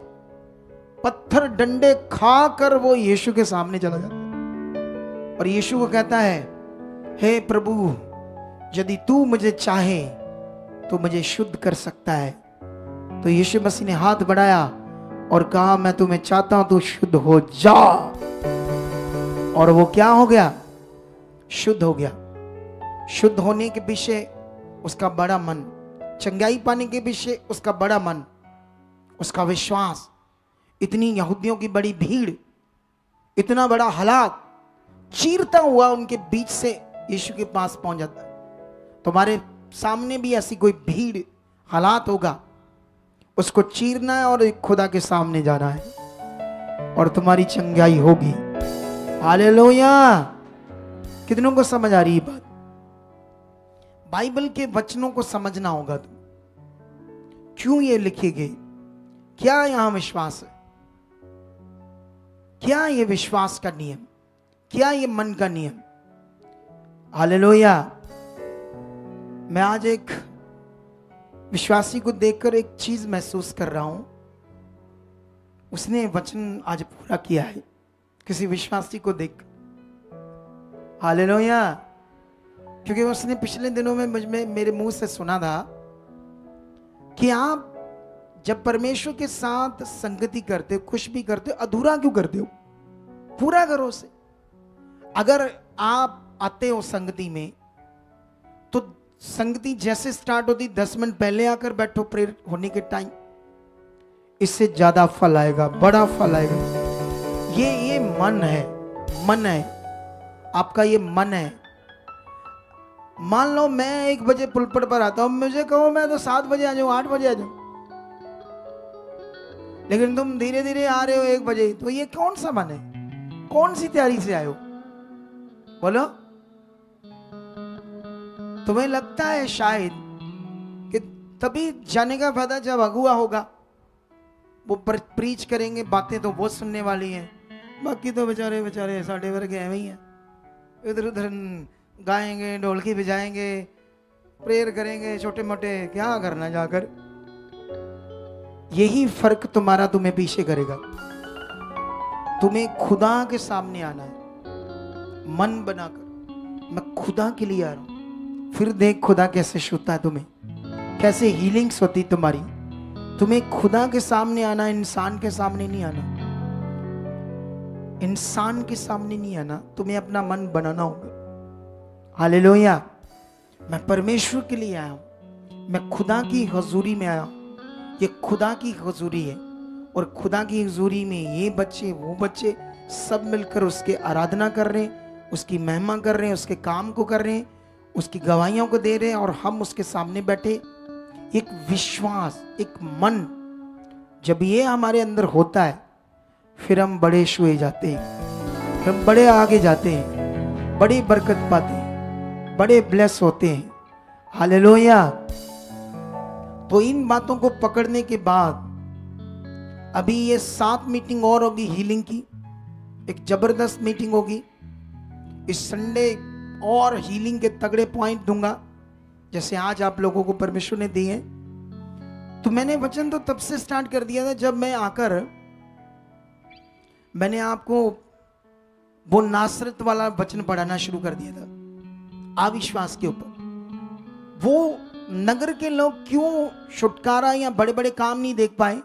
पत्थर डंडे खाकर वो यीशु के सामने चला जाता और यीशु को कहता है, हे प्रभु, यदि तू मुझे चाहे तो मुझे शुद्ध कर सकता है। तो यीशु मसीह ने हाथ बढ़ाया और कहा, मैं तुम्हें चाहता हूं तू शुद्ध हो जा। और वो क्या हो गया? शुद्ध हो गया। शुद्ध होने के पीछे उसका बड़ा मन, चंगाई पाने के पीछे उसका बड़ा मन, उसका विश्वास। इतनी यहूदियों की बड़ी भीड़, इतना बड़ा हालात, चीरता हुआ उनके बीच से यीशु के पास पहुंच जाता है। तुम्हारे सामने भी ऐसी कोई भीड़, हालात होगा, उसको चीरना है और खुदा के सामने जाना है और तुम्हारी चंगाई होगी। हालेलुया। कितनों को समझ आ रही है बात? बाइबल के वचनों को समझना होगा तुम, क्यों ये लिखे गए, क्या यहां विश्वास है, क्या ये विश्वास का नियम, क्या ये मन का नियम। हालेलुया। मैं आज एक विश्वासी को देखकर एक चीज महसूस कर रहा हूं। उसने वचन आज पूरा किया है किसी विश्वासी को देख। हालेलुया। क्योंकि उसने पिछले दिनों में मेरे मुंह से सुना था कि आप जब परमेश्वर के साथ संगति करते हो, कुछ भी करते हो, अधूरा क्यों करते हो? पूरा करो उसे। अगर आप आते हो संगति में तो संगति जैसे स्टार्ट होती 10 मिनट पहले आकर बैठो प्रेयर होने के टाइम, इससे ज्यादा फल आएगा, बड़ा फल आएगा। ये मन है आपका, ये मन है। मान लो मैं 1 बजे पुलपट पर आता हूं, मुझे कहो मैं तो 7 बजे आ जाऊं, 8 बजे आ जाऊं, लेकिन तुम धीरे धीरे आ रहे हो 1 बजे, तो ये कौन सा मन है? कौन सी तैयारी से आए हो बोलो? तुम्हें लगता है शायद कि तभी जाने का फायदा जब अगुआ होगा, वो प्रीच करेंगे, बातें तो बहुत सुनने वाली हैं, बाकी तो बेचारे साढ़े वर्गे ऐਵੇਂ ही हैं, इधर उधर गाएंगे, ढोलकी बजाएंगे, प्रेयर करेंगे, छोटे मोटे, क्या करना जाकर। यही फर्क तुम्हें पीछे करेगा। तुम्हें खुदा के सामने आना है, मन बनाकर, मैं खुदा के लिए आ रहा हूं। फिर देख खुदा कैसे छूता है तुम्हें, कैसे हीलिंग्स होती तुम्हारी। तुम्हें खुदा के सामने आना, इंसान के सामने नहीं आना। इंसान के सामने नहीं आना, तुम्हें अपना मन बनाना होगा। हालेलुया। मैं परमेश्वर के लिए आया हूं, मैं खुदा की हजूरी में आया हूं। ये खुदा की हजूरी है और खुदा की हजूरी में ये बच्चे, वो बच्चे सब मिलकर उसके आराधना कर रहे हैं, उसकी महिमा कर रहे हैं, उसके काम को कर रहे हैं, उसकी गवाहियों को दे रहे हैं और हम उसके सामने बैठे। एक विश्वास, एक मन, जब ये हमारे अंदर होता है फिर हम बड़े छुए जाते हैं, हम बड़े आगे जाते हैं, बड़ी बरकत पाते हैं, बड़े ब्लेस होते हैं। हालेलुया। तो इन बातों को पकड़ने के बाद अभी ये 7 मीटिंग और होगी हीलिंग की, एक जबरदस्त मीटिंग होगी। इस संडे और हीलिंग के तगड़े पॉइंट दूंगा जैसे आज आप लोगों को परमेश्वर ने दिए। तो मैंने वचन तो तब से स्टार्ट कर दिया था जब मैं आकर मैंने आपको वो नासरत वाला वचन पढ़ाना शुरू कर दिया था अविश्वास के ऊपर। वो नगर के लोग क्यों छुटकारा या बड़े बड़े काम नहीं देख पाए?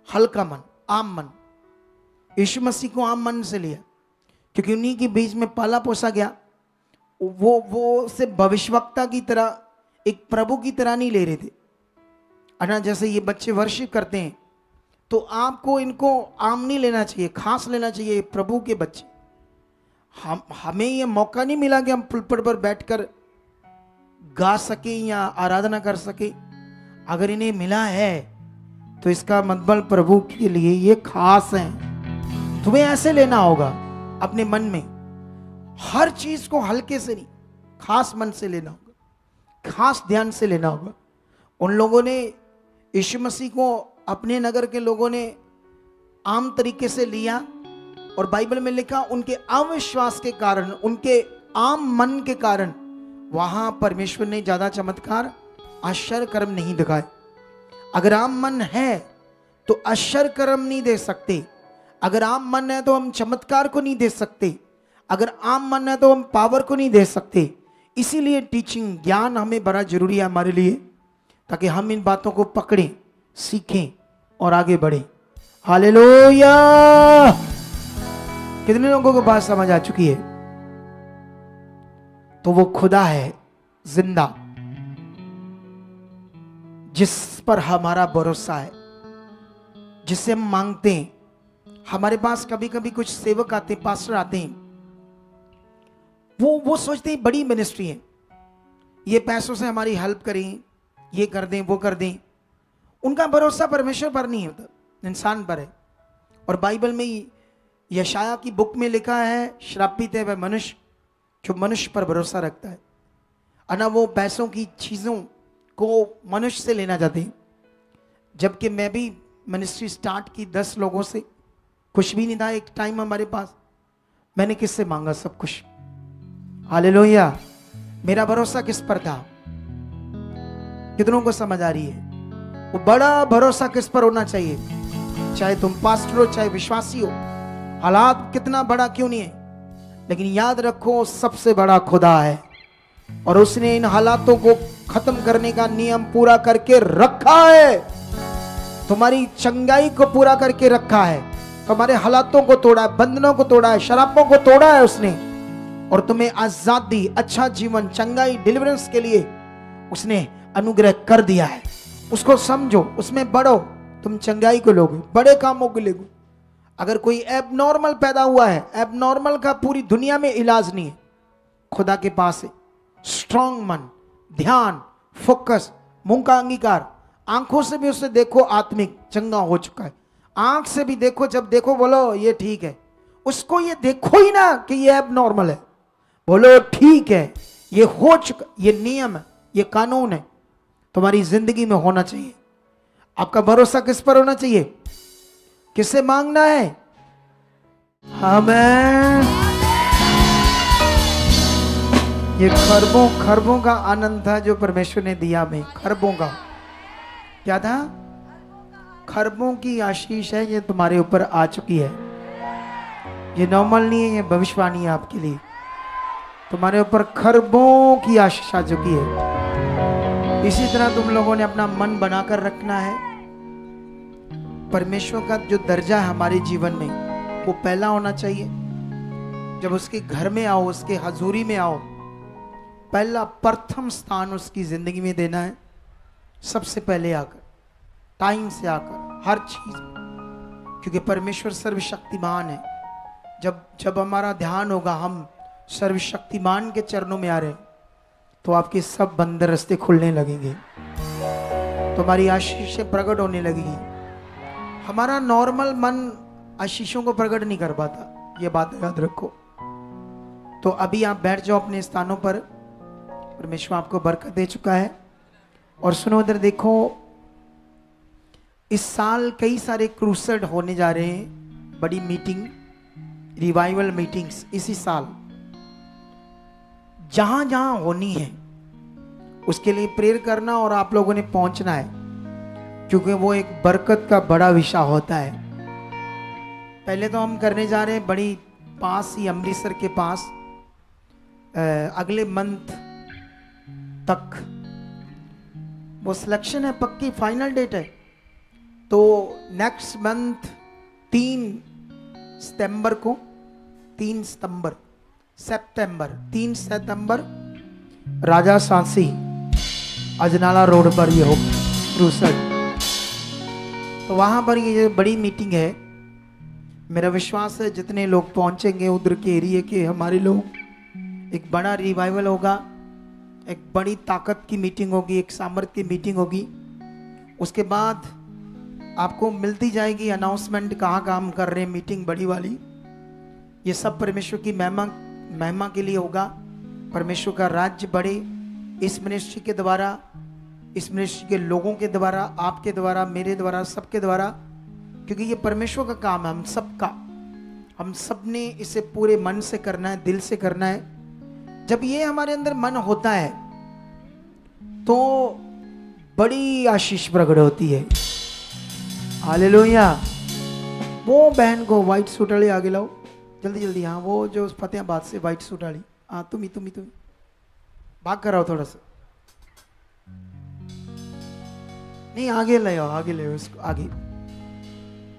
हल्का मन, आम मन। यीशु मसीह को आम मन से लिया क्योंकि उन्हीं के बीच में पाला पोसा गया। वो से भविष्यवक्ता की तरह, एक प्रभु की तरह नहीं ले रहे थे। अना जैसे ये बच्चे वर्शिप करते हैं तो आपको इनको आम नहीं लेना चाहिए, खास लेना चाहिए। प्रभु के बच्चे, हमें ये मौका नहीं मिला कि हम पुलपट पर बैठकर गा सके या आराधना कर सके। अगर इन्हें मिला है तो इसका मतलब प्रभु के लिए ये खास है। तुम्हें ऐसे लेना होगा अपने मन में, हर चीज को हल्के से नहीं, खास मन से लेना होगा, खास ध्यान से लेना होगा। उन लोगों ने यीशु मसीह को, अपने नगर के लोगों ने आम तरीके से लिया और बाइबल में लिखा उनके अविश्वास के कारण, उनके आम मन के कारण वहां परमेश्वर ने ज्यादा चमत्कार, आश्चर्य कर्म नहीं दिखाए। अगर आम मन है तो आश्चर्य कर्म नहीं दे सकते। अगर आम मन है तो हम चमत्कार को नहीं दे सकते। अगर आम मन है तो हम पावर को नहीं दे सकते। इसीलिए टीचिंग, ज्ञान हमें बड़ा जरूरी है हमारे लिए, ताकि हम इन बातों को पकड़ें, सीखें और आगे बढ़ें। हालेलुया। कितने लोगों को बात समझ आ चुकी है? तो वो खुदा है जिंदा, जिस पर हमारा भरोसा है, जिससे हम मांगते हैं। हमारे पास कभी कभी कुछ सेवक आते हैं, पास्टर आते हैं, वो सोचते हैं बड़ी मिनिस्ट्री है, ये पैसों से हमारी हेल्प करें, ये कर दें, वो कर दें। उनका भरोसा परमेश्वर पर नहीं होता, इंसान पर है। और बाइबल में यशाया की बुक में लिखा है, श्रापित है वह मनुष्य जो मनुष्य पर भरोसा रखता है। अना वो पैसों की चीजों को मनुष्य से लेना चाहते हैं। जबकि मैं भी मिनिस्ट्री स्टार्ट की 10 लोगों से, कुछ भी नहीं था एक टाइम हमारे पास। मैंने किससे मांगा? सब कुछ। हालेलुया। मेरा भरोसा किस पर था? कितनों को समझ आ रही है? वो बड़ा भरोसा किस पर होना चाहिए? चाहे तुम पास्टर हो, चाहे विश्वासी हो, हालात कितना बड़ा क्यों नहीं है, लेकिन याद रखो सबसे बड़ा खुदा है और उसने इन हालातों को खत्म करने का नियम पूरा करके रखा है। तुम्हारी चंगाई को पूरा करके रखा है, तुम्हारे हालातों को तोड़ा है, बंधनों को तोड़ा है, शराबों को तोड़ा है उसने, और तुम्हें आजादी, अच्छा जीवन, चंगाई, डिलीवरेंस के लिए उसने अनुग्रह कर दिया है। उसको समझो, उसमें बढ़ो, तुम चंगाई को लोगे, बड़े कामों को लोगे। अगर कोई एबनॉर्मल पैदा हुआ है, एबनॉर्मल का पूरी दुनिया में इलाज नहीं है, खुदा के पास है। स्ट्रॉन्ग मन, ध्यान, फोकस, मुंह का अंगीकार, आंखों से भी उसे देखो, आत्मिक चंगा हो चुका है। आंख से भी देखो, जब देखो बोलो ये ठीक है। उसको ये देखो ही ना कि ये एबनॉर्मल है, बोलो ठीक है, ये हो चुका, ये नियम है, ये कानून है। तुम्हारी जिंदगी में होना चाहिए। आपका भरोसा किस पर होना चाहिए? किससे मांगना है? आमीन। ये खरबों का आनंद था जो परमेश्वर ने दिया हमें। खरबों का क्या था? खरबों की आशीष है, ये तुम्हारे ऊपर आ चुकी है। ये नॉर्मल नहीं है, ये भविष्यवाणी है आपके लिए। तुम्हारे ऊपर खरबों की आशीष आ चुकी है। इसी तरह तुम लोगों ने अपना मन बनाकर रखना है। परमेश्वर का जो दर्जा है हमारे जीवन में, वो पहला होना चाहिए। जब उसके घर में आओ, उसके हजूरी में आओ, पहला प्रथम स्थान उसकी जिंदगी में देना है। सबसे पहले आकर, टाइम से आकर, हर चीज, क्योंकि परमेश्वर सर्वशक्तिमान है। जब हमारा ध्यान होगा हम सर्वशक्तिमान के चरणों में आ रहे हैं, तो आपके सब बंद रास्ते खुलने लगेंगे, तुम्हारी आशीषें प्रकट होने लगेगी। हमारा नॉर्मल मन आशीषों को प्रकट नहीं कर पाता, ये बात याद रखो। तो अभी आप बैठ जाओ अपने स्थानों पर। परमेश्वर आपको बरकत दे चुका है। और सुनो, उधर देखो, इस साल कई सारे क्रूसेड होने जा रहे हैं, बड़ी मीटिंग, रिवाइवल मीटिंग्स इसी साल जहां जहां होनी है, उसके लिए प्रेयर करना और आप लोगों ने पहुंचना है, क्योंकि वो एक बरकत का बड़ा विषय होता है। पहले तो हम करने जा रहे हैं बड़ी पास ही, अमृतसर के पास, अगले मंथ तक वो सिलेक्शन है, पक्की फाइनल डेट है। तो नेक्स्ट मंथ 3 सितंबर को, 3 सितंबर राजा सांसी अजनाला रोड पर ये हो रूसट। तो वहां पर ये बड़ी मीटिंग है। मेरा विश्वास है जितने लोग पहुंचेंगे उधर के एरिया के हमारे लोग, एक बड़ा रिवाइवल होगा, एक बड़ी ताकत की मीटिंग होगी, एक सामर्थ्य की मीटिंग होगी। उसके बाद आपको मिलती जाएगी अनाउंसमेंट कहाँ काम कर रहे हैं, मीटिंग बड़ी वाली। ये सब परमेश्वर की महिमा के लिए होगा। परमेश्वर का राज्य बढ़े इस मिनिस्ट्री के द्वारा, इस मिनिस्ट्री के लोगों के द्वारा, आपके द्वारा, मेरे द्वारा, सबके द्वारा, क्योंकि ये परमेश्वर का काम है, हम सबका। हम सब ने इसे पूरे मन से करना है, दिल से करना है। जब ये हमारे अंदर मन होता है तो बड़ी आशीष प्रकट होती है। हालेलुया। वो बहन को व्हाइट सूट वाली आगे लाओ, जल्दी जल्दी। हाँ, वो जो फतेहाबाद से व्हाइट सूट वाली, हाँ तुम ही भाग कर आओ थोड़ा सा। नहीं, आगे ले आओ इसको, आगे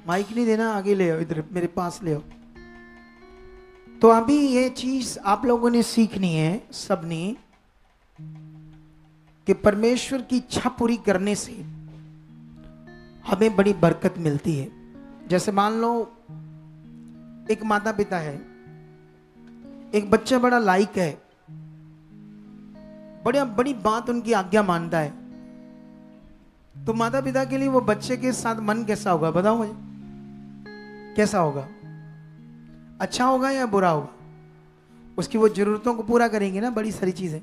माइक नहीं देना, आगे ले आओ, इधर मेरे पास ले आओ। तो अभी ये चीज आप लोगों ने सीखनी है सबने, कि परमेश्वर की इच्छा पूरी करने से हमें बड़ी बरकत मिलती है। जैसे मान लो एक माता पिता है, एक बच्चा बड़ा लायक है, बड़ी बात उनकी आज्ञा मानता है, तो माता पिता के लिए वो बच्चे के साथ मन कैसा होगा बताओ मुझे, कैसा होगा? अच्छा होगा या बुरा होगा? उसकी वो जरूरतों को पूरा करेंगे ना, बड़ी सारी चीजें।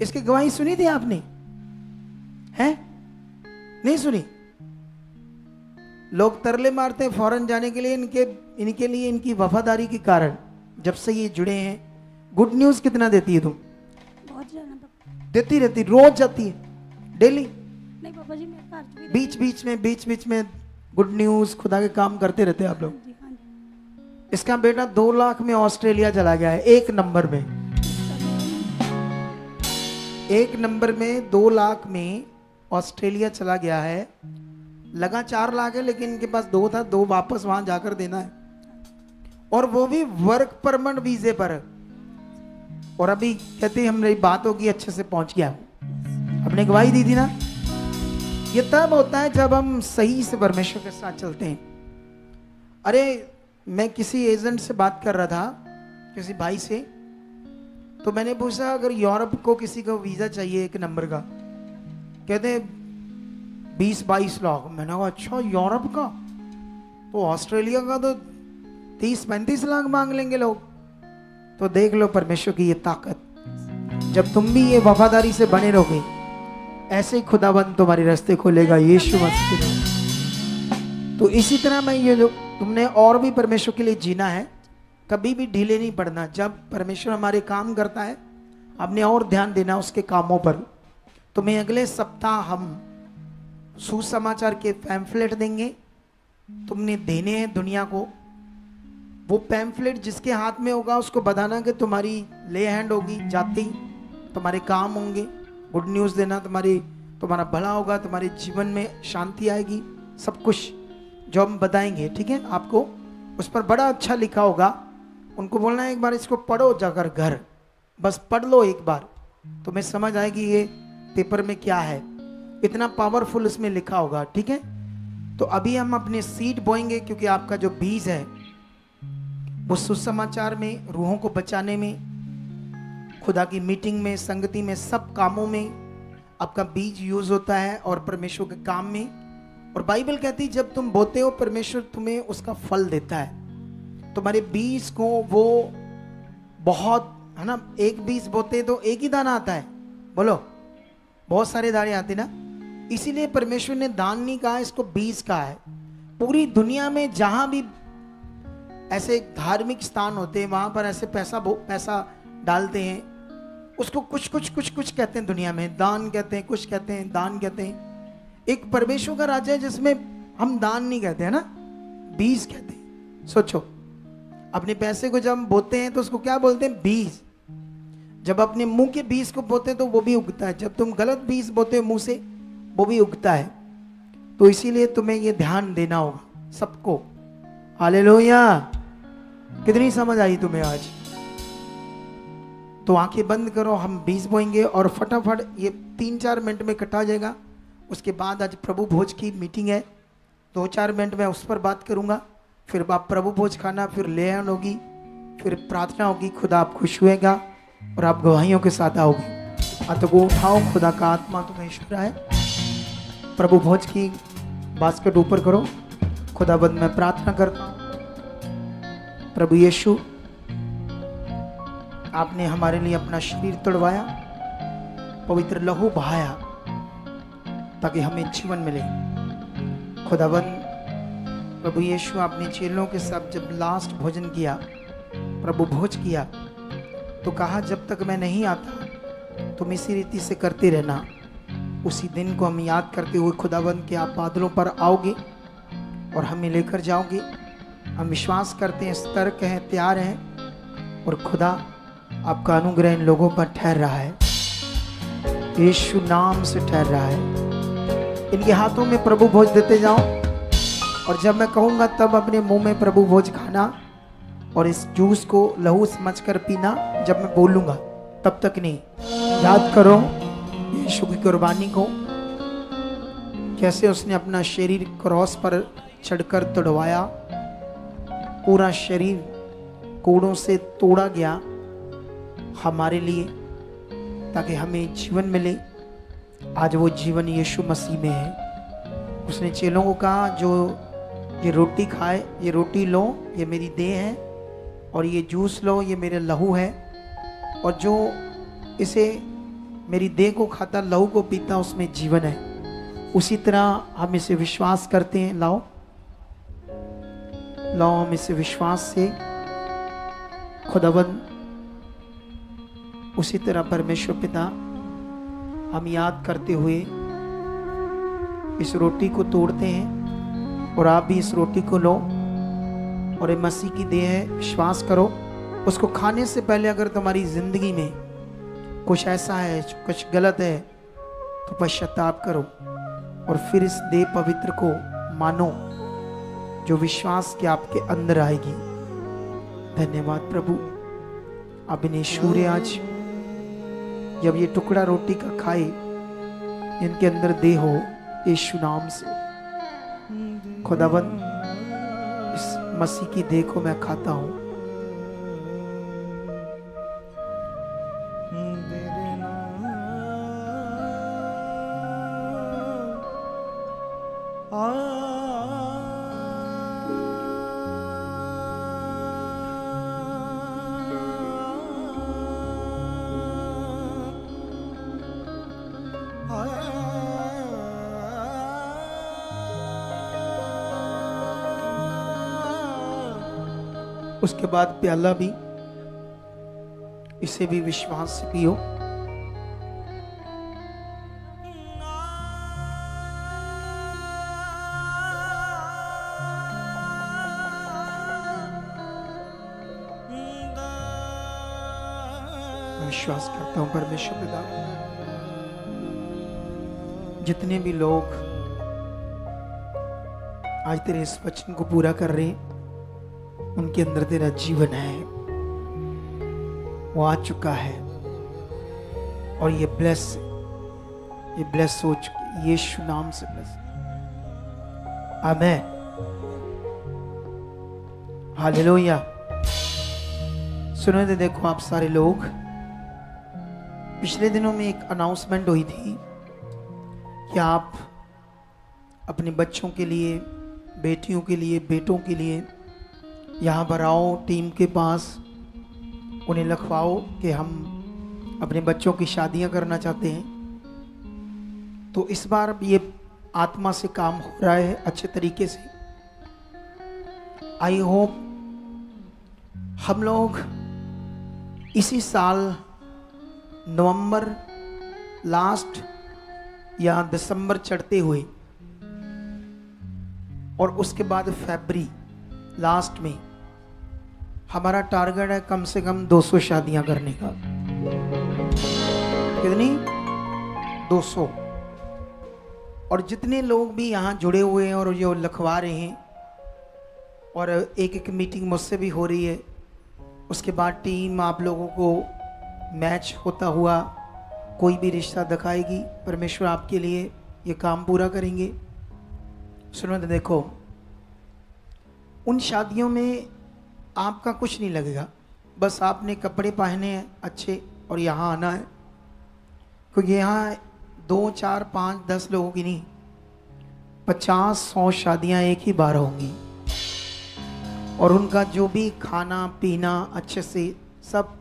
इसकी गवाही सुनी थी आपने? हैं? नहीं सुनी? लोग तरले मारते हैं फॉरेन जाने के लिए, इनके लिए इनकी वफादारी के कारण। जब से ये जुड़े हैं, गुड न्यूज कितना देती है तुम?
बहुत ज्यादा पापा।
देती रहती, रोज जाती है, डेली?
नहीं पापा जी, मेरे घर भी
बीच में गुड न्यूज, खुदा के काम करते रहते हैं आप लोग।
हाँ जी।
इसका बेटा 2 लाख में ऑस्ट्रेलिया चला गया है, 1 नंबर में। 1 नंबर में 2 लाख में ऑस्ट्रेलिया चला गया है। लगा 4 लाख है, लेकिन इनके पास 2 था, 2 वापस वहां जाकर देना है, और वो भी वर्क परमिट वीजे पर। और अभी कहते हम मेरी बात होगी, अच्छे से पहुंच गया। हमने गवाही दी थी ना। ये तब होता है जब हम सही से परमेश्वर के साथ चलते हैं। अरे मैं किसी एजेंट से बात कर रहा था, किसी भाई से, तो मैंने पूछा अगर यूरोप को किसी को वीजा चाहिए 1 नंबर का, कहते 20-22 लाख। मैंने कहा अच्छा यूरोप का, तो ऑस्ट्रेलिया का तो 30-35 लाख मांग लेंगे लोग। तो देख लो परमेश्वर की ये ताकत। जब तुम भी ये वफादारी से बने रहोगे, ऐसे ही खुदाबंद तुम्हारे रास्ते खोलेगा यीशु मसीह। तो इसी तरह मैं ये जो तुमने और भी परमेश्वर के लिए जीना है, कभी भी ढीले नहीं पड़ना। जब परमेश्वर हमारे काम करता है, हमने और ध्यान देना उसके कामों पर। तुम्हें अगले सप्ताह हम सुसमाचार के पैम्फलेट देंगे, तुमने देने हैं दुनिया को। वो पैम्फलेट जिसके हाथ में होगा उसको बताना कि तुम्हारी ले हैंड होगी, जाती तुम्हारे काम होंगे, गुड न्यूज़ देना, तुम्हारा भला होगा, तुम्हारे जीवन में शांति आएगी, सब कुछ जो हम बताएंगे, ठीक है? आपको उस पर बड़ा अच्छा लिखा होगा। उनको बोलना है एक बार इसको पढ़ो जाकर घर, बस पढ़ लो एक बार, तुम्हें समझ आएगी ये पेपर में क्या है। इतना पावरफुल इसमें लिखा होगा, ठीक है? तो अभी हम अपने सीड बोएंगे, क्योंकि आपका जो बीज है वो सुसमाचार में, रूहों को बचाने में, खुदा की मीटिंग में, संगति में, सब कामों में आपका बीज यूज होता है, और परमेश्वर के काम में। और बाइबल कहती है जब तुम बोते हो परमेश्वर तुम्हें उसका फल देता है। तुम्हारे बीज को वो बहुत, है ना, एक बीज बोते तो एक ही दाना आता है, बोलो, बहुत सारे दाने आते ना। इसीलिए परमेश्वर ने दान नहीं कहा, इसको बीज कहा है। पूरी दुनिया में जहां भी ऐसे धार्मिक स्थान होते हैं, वहां पर ऐसे पैसा डालते हैं, उसको कुछ कहते हैं दुनिया में, दान कहते हैं, कुछ कहते हैं, दान कहते हैं। एक परमेश्वर का राज्य है जिसमें हम दान नहीं कहते हैं ना, बीज कहते हैं। सोचो, अपने पैसे को जब हम बोते हैं तो उसको क्या बोलते हैं? बीज। जब अपने मुंह के बीज को बोते हैं तो वो भी उगता है। जब तुम गलत बीज बोते हो मुंह से, वो भी उगता है। तो इसीलिए तुम्हें ये ध्यान देना होगा सबको। हालेलुया। कितनी समझ आई तुम्हें आज? तो आंखें बंद करो, हम बीज बोएंगे और फटाफट ये 3-4 मिनट में कटा जाएगा। उसके बाद आज प्रभु भोज की मीटिंग है, 2-4 मिनट में उस पर बात करूंगा। फिर आप प्रभु भोज खाना, फिर ले आन होगी, फिर प्रार्थना होगी, खुदा आप खुश हुएगा और आप गवाहियों के साथ आओगे। हाथों को उठाओ, खुदा का आत्मा तुम्हें छू रहा है। प्रभु भोज की बास्केट ऊपर करो। खुदाबंद मैं प्रार्थना करता हूँ, प्रभु यीशु आपने हमारे लिए अपना शरीर तोड़वाया, पवित्र लहू बहाया ताकि हमें जीवन मिले। खुदाबंद प्रभु यीशु आपने चेलों के साथ जब लास्ट भोजन किया, प्रभु भोज किया, तो कहा जब तक मैं नहीं आता तुम इसी रीति से करते रहना। उसी दिन को हम याद करते हुए खुदाबंद के आप बादलों पर आओगे और हमें लेकर जाओगे। हम विश्वास करते हैं, सतर्क हैं, तैयार हैं और खुदा आपका अनुग्रह इन लोगों पर ठहर रहा है, यीशु नाम से ठहर रहा है। इनके हाथों में प्रभु भोज देते जाओ और जब मैं कहूँगा तब अपने मुंह में प्रभु भोज खाना और इस जूस को लहू समझकर पीना। जब मैं बोलूँगा तब तक नहीं। याद करो यीशु की कुर्बानी को, कैसे उसने अपना शरीर क्रॉस पर चढ़कर तोड़वाया, पूरा शरीर कोड़ों से तोड़ा गया हमारे लिए ताकि हमें जीवन मिले। आज वो जीवन यीशु मसीह में है। उसने चेलों को कहा जो ये रोटी खाए, ये रोटी लो, ये मेरी देह है, और ये जूस लो, ये मेरे लहू है, और जो इसे मेरी देह को खाता, लहू को पीता, उसमें जीवन है। उसी तरह हम इसे विश्वास करते हैं। लाओ लाओ, हम इसे विश्वास से खुदाबंद उसी तरह परमेश्वर पिता हम याद करते हुए इस रोटी को तोड़ते हैं और आप भी इस रोटी को लो और ये मसीह की देह है, विश्वास करो। उसको खाने से पहले अगर तुम्हारी जिंदगी में कुछ ऐसा है, कुछ गलत है, तो पश्चाताप करो और फिर इस देह पवित्र को मानो जो विश्वास के आपके अंदर आएगी। धन्यवाद प्रभु। अब इन्हें सूर्य आज जब ये टुकड़ा रोटी का खाए, इनके अंदर देह हो यीशु नाम से। खुदाबंद इस मसीह की देह को मैं खाता हूं। उसके बाद प्याला भी, इसे भी विश्वास से पियो। मैं विश्वास करता हूं परमेश्वर पिता, जितने भी लोग आज तेरे इस वचन को पूरा कर रहे हैं, उनके अंदर तेरा जीवन है, वो आ चुका है और ये ब्लेस हो चुकी, यीशु नाम से ब्लेस। आमीन, हालेलुया। सुनो, देखो आप सारे लोग, पिछले दिनों में एक अनाउंसमेंट हुई थी कि आप अपने बच्चों के लिए, बेटियों के लिए, बेटों के लिए यहाँ पर आओ टीम के पास, उन्हें लिखवाओ कि हम अपने बच्चों की शादियाँ करना चाहते हैं। तो इस बार ये आत्मा से काम हो रहा है अच्छे तरीके से। आई होप हम लोग इसी साल नवंबर लास्ट या दिसंबर चढ़ते हुए और उसके बाद फरवरी लास्ट में हमारा टारगेट है कम से कम 200 शादियां करने का। कितनी? 200। और जितने लोग भी यहाँ जुड़े हुए हैं और जो लिखवा रहे हैं, और एक एक मीटिंग मुझसे भी हो रही है, उसके बाद टीम आप लोगों को मैच होता हुआ कोई भी रिश्ता दिखाएगी। परमेश्वर आपके लिए ये काम पूरा करेंगे। सुनो तो देखो, उन शादियों में आपका कुछ नहीं लगेगा, बस आपने कपड़े पहने हैं अच्छे और यहाँ आना है, क्योंकि यहाँ 2, 4, 5, 10 लोगों की नहीं, 50-100 शादियाँ एक ही बार होंगी। और उनका जो भी खाना पीना अच्छे से सब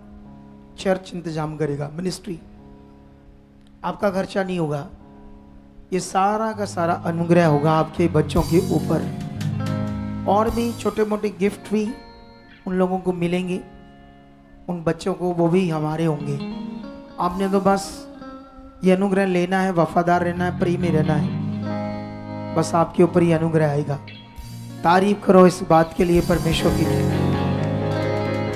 चर्च इंतजाम करेगा, मिनिस्ट्री। आपका खर्चा नहीं होगा, ये सारा का सारा अनुग्रह होगा आपके बच्चों के ऊपर। और भी छोटे मोटे गिफ्ट भी उन लोगों को मिलेंगे, उन बच्चों को, वो भी हमारे होंगे। आपने तो बस ये अनुग्रह लेना है, वफादार रहना है, प्रेम में रहना है, बस आपके ऊपर ये अनुग्रह आएगा। तारीफ करो इस बात के लिए परमेश्वर की।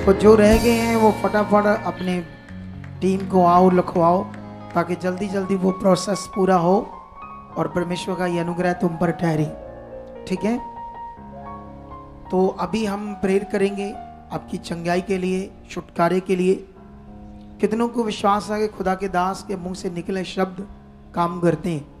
तो जो रह गए हैं वो फटाफट अपने टीम को आओ लिखवाओ, ताकि जल्दी जल्दी वो प्रोसेस पूरा हो और परमेश्वर का ये अनुग्रह तुम पर ठहरे। ठीक है, तो अभी हम प्रेयर करेंगे आपकी चंगाई के लिए, छुटकारे के लिए। कितनों को विश्वास है कि खुदा के दास के मुंह से निकले शब्द काम करते हैं?